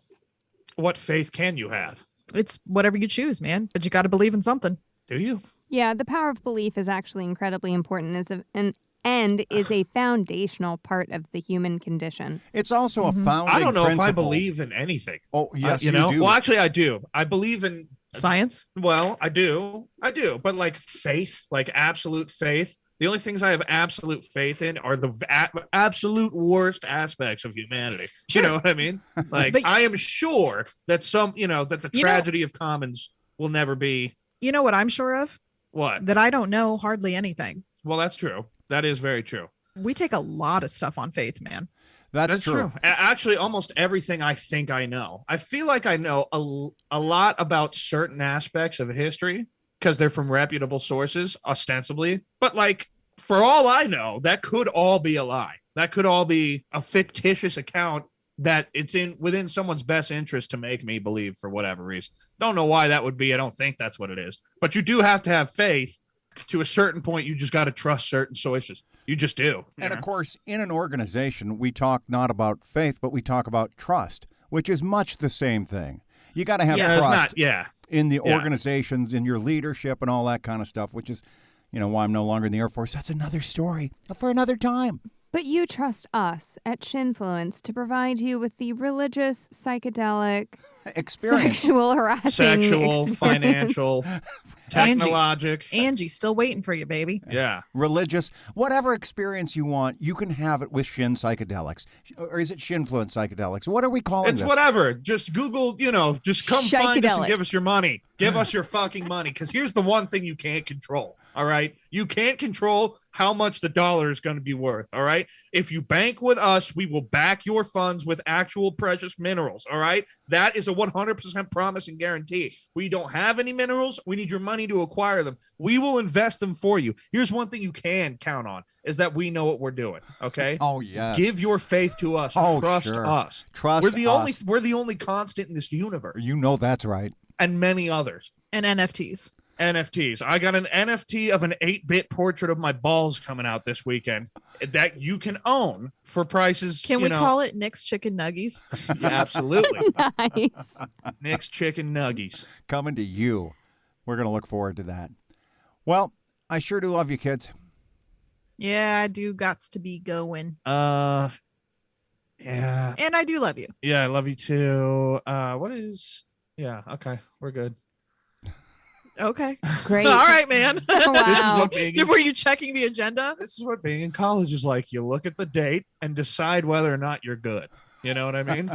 Speaker 1: what faith can you have?
Speaker 3: It's whatever you choose, man. But you got to believe in something.
Speaker 1: Do you?
Speaker 5: Yeah, the power of belief is actually incredibly important and is a foundational part of the human condition.
Speaker 4: It's also a founding
Speaker 1: I don't know
Speaker 4: principle.
Speaker 1: if I believe in anything.
Speaker 4: Oh, yes,
Speaker 1: you
Speaker 4: do.
Speaker 1: Well, actually, I do. I believe in
Speaker 3: Science?
Speaker 1: Well, I do. But like faith, like absolute faith, the only things I have absolute faith in are the absolute worst aspects of humanity.
Speaker 3: Sure.
Speaker 1: You know what I mean? Like,
Speaker 3: But-
Speaker 1: I am sure that that the tragedy of commons will never be.
Speaker 3: You know what I'm sure of?
Speaker 1: What?
Speaker 3: That I don't know hardly anything.
Speaker 1: Well, that's true. That is very true.
Speaker 3: We take a lot of stuff on faith, man.
Speaker 4: That's true.
Speaker 1: Actually, almost everything I think I know. I feel like I know a lot about certain aspects of history because they're from reputable sources, ostensibly. But like, for all I know, that could all be a lie. That could all be a fictitious account that it's within someone's best interest to make me believe for whatever reason. Don't know why that would be. I don't think that's what it is. But you do have to have faith. To a certain point, you just got to trust certain sources. You just do.
Speaker 4: And of course, in an organization, we talk not about faith, but we talk about trust, which is much the same thing. You got to have trust in the organizations, in your leadership and all that kind of stuff, which is, why I'm no longer in the Air Force. That's another story for another time.
Speaker 5: But you trust us at Shinfluence to provide you with the religious, psychedelic,
Speaker 4: experience,
Speaker 5: sexual harassing experience.
Speaker 1: Financial, technologic.
Speaker 3: Angie's still waiting for you, baby.
Speaker 1: Yeah.
Speaker 4: Religious, whatever experience you want, you can have it with Shinn Psychedelics. Or is it Shinfluence Psychedelics? What are we calling
Speaker 1: It's
Speaker 4: this?
Speaker 1: whatever. Just Google, just come find us and give us your money. Give us your fucking money. Because here's the one thing you can't control. All right. You can't control how much the dollar is going to be worth. All right. If you bank with us, we will back your funds with actual precious minerals. All right. That is a 100% promise and guarantee. We don't have any minerals. We need your money to acquire them. We will invest them for you. Here's one thing you can count on is that we know what we're doing. Okay.
Speaker 4: Oh, yes.
Speaker 1: Give your faith to us.
Speaker 4: Oh,
Speaker 1: Trust
Speaker 4: sure.
Speaker 1: us.
Speaker 4: Trust
Speaker 1: we're the
Speaker 4: us.
Speaker 1: We're the only constant in this universe.
Speaker 4: You know that's right.
Speaker 1: And many others.
Speaker 3: And NFTs.
Speaker 1: NFTs. I got an NFT of an 8-bit portrait of my balls coming out this weekend that you can own for prices.
Speaker 3: Can we call it Nick's Chicken Nuggies?
Speaker 1: Yeah, absolutely.
Speaker 5: Nice.
Speaker 1: Nick's Chicken Nuggies.
Speaker 4: Coming to you. We're going to look forward to that. Well, I sure do love you, kids.
Speaker 3: Yeah, I do gots to be going.
Speaker 1: Yeah.
Speaker 3: And I do love you.
Speaker 1: Yeah, I love you too. Yeah, okay. We're good.
Speaker 3: Okay.
Speaker 5: Great.
Speaker 3: All right, man.
Speaker 5: Wow.
Speaker 1: This is what being
Speaker 3: Were you checking the agenda?
Speaker 1: This is what being in college is like. You look at the date and decide whether or not you're good. You know what I mean?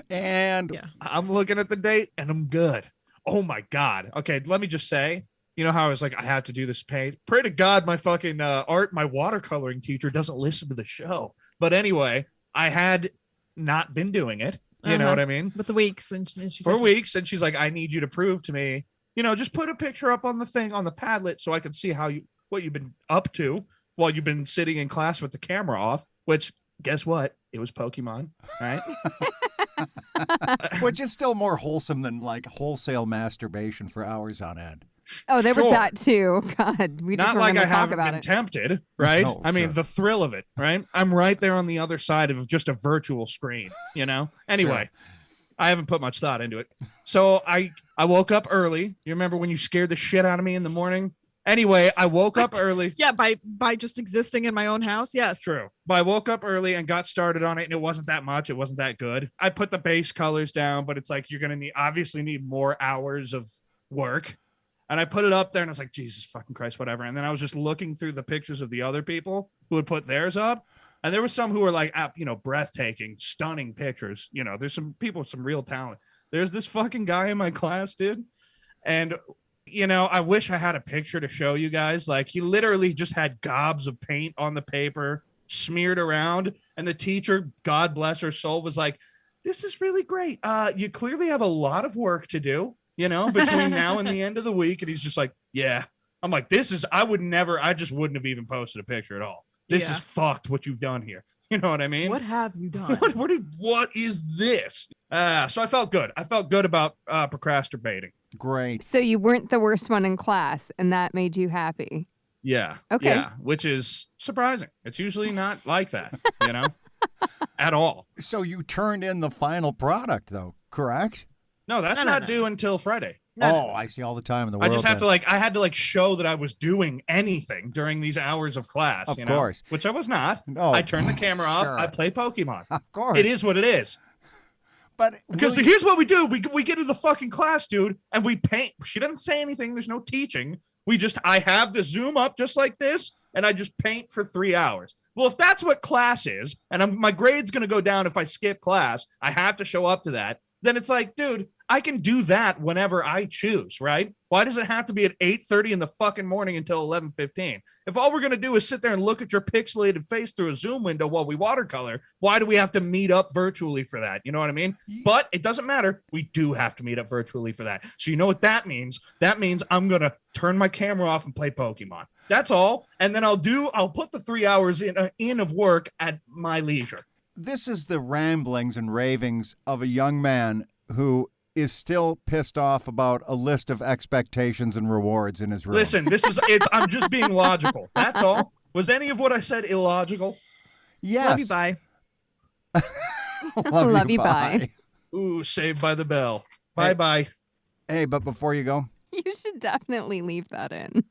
Speaker 4: And
Speaker 3: Yeah.
Speaker 1: I'm looking at the date and I'm good. Oh my God. Okay, let me just say, you know how I was like, I have to do this paint. Pray to God my fucking my watercoloring teacher doesn't listen to the show. But anyway, I had not been doing it. You know what I mean?
Speaker 3: With the weeks. And she's
Speaker 1: For
Speaker 3: like,
Speaker 1: weeks. And she's like, I need you to prove to me, just put a picture up on the thing on the Padlet so I can see what you've been up to while you've been sitting in class with the camera off, which guess what? It was Pokemon, right?
Speaker 4: which is still more wholesome than like wholesale masturbation for hours on end.
Speaker 5: Oh, there was
Speaker 1: Sure.
Speaker 5: that too. God, we just
Speaker 1: Not
Speaker 5: weren't
Speaker 1: like
Speaker 5: going
Speaker 1: I
Speaker 5: to talk
Speaker 1: haven't
Speaker 5: about
Speaker 1: been
Speaker 5: it.
Speaker 1: tempted, right?
Speaker 4: No,
Speaker 1: I mean,
Speaker 4: sure.
Speaker 1: the thrill of it, right? I'm right there on the other side of just a virtual screen, Anyway, I haven't put much thought into it. So I woke up early. You remember when you scared the shit out of me in the morning? Anyway, I woke up early.
Speaker 3: Yeah, by just existing in my own house. Yes.
Speaker 1: True. But I woke up early and got started on it, and it wasn't that much. It wasn't that good. I put the base colors down, but it's like you're gonna obviously need more hours of work. And I put it up there, and I was like, Jesus fucking Christ, whatever. And then I was just looking through the pictures of the other people who had put theirs up, and there were some who were like, breathtaking, stunning pictures. There's some people with some real talent. There's this fucking guy in my class, dude, and I wish I had a picture to show you guys. Like, he literally just had gobs of paint on the paper smeared around. And the teacher, God bless her soul, was like, this is really great. You clearly have a lot of work to do, between now and the end of the week. And he's just like, yeah. I'm like, I just wouldn't have even posted a picture at all. This
Speaker 3: Yeah.
Speaker 1: is fucked what you've done here. You know what I mean?
Speaker 3: What have you done?
Speaker 1: What is this? So I felt good. I felt good about procrastinating.
Speaker 4: Great.
Speaker 5: So you weren't the worst one in class, and that made you happy.
Speaker 1: Yeah.
Speaker 5: Okay.
Speaker 1: Yeah, which is surprising. It's usually not like that, at all.
Speaker 4: So you turned in the final product, though, correct?
Speaker 1: No, that's
Speaker 3: No,
Speaker 1: not
Speaker 3: no.
Speaker 1: due until Friday.
Speaker 3: No.
Speaker 4: I see all the time in the
Speaker 1: I
Speaker 4: world.
Speaker 1: just have
Speaker 4: then.
Speaker 1: to I had to show that I was doing anything during these hours of class.
Speaker 4: Of course.
Speaker 1: Which I was not.
Speaker 4: No.
Speaker 1: I turned the camera off.
Speaker 4: Sure.
Speaker 1: I play Pokemon.
Speaker 4: Of course.
Speaker 1: It is what it is.
Speaker 4: But
Speaker 1: Because
Speaker 4: will
Speaker 1: here's what we do. We get to the fucking class, dude, and we paint. She doesn't say anything. There's no teaching. I have the Zoom up just like this, and I just paint for 3 hours. Well, if that's what class is, and my grade's going to go down if I skip class, I have to show up to that. Then it's like, dude, I can do that whenever I choose, right? Why does it have to be at 8:30 in the fucking morning until 11:15? If all we're going to do is sit there and look at your pixelated face through a Zoom window while we watercolor, why do we have to meet up virtually for that? You know what I mean? But it doesn't matter. We do have to meet up virtually for that. So you know what that means? That means I'm going to turn my camera off and play Pokemon. That's all. And then I'll put the 3 hours in of work at my leisure.
Speaker 4: This is the ramblings and ravings of a young man who is still pissed off about a list of expectations and rewards in his room.
Speaker 1: Listen, I'm just being logical. That's all. Was any of what I said illogical?
Speaker 4: Yes.
Speaker 3: Love you. Bye.
Speaker 5: Love you, bye.
Speaker 1: Ooh, Saved by the Bell. Bye-bye.
Speaker 4: Hey, but before you go,
Speaker 5: You should definitely leave that in.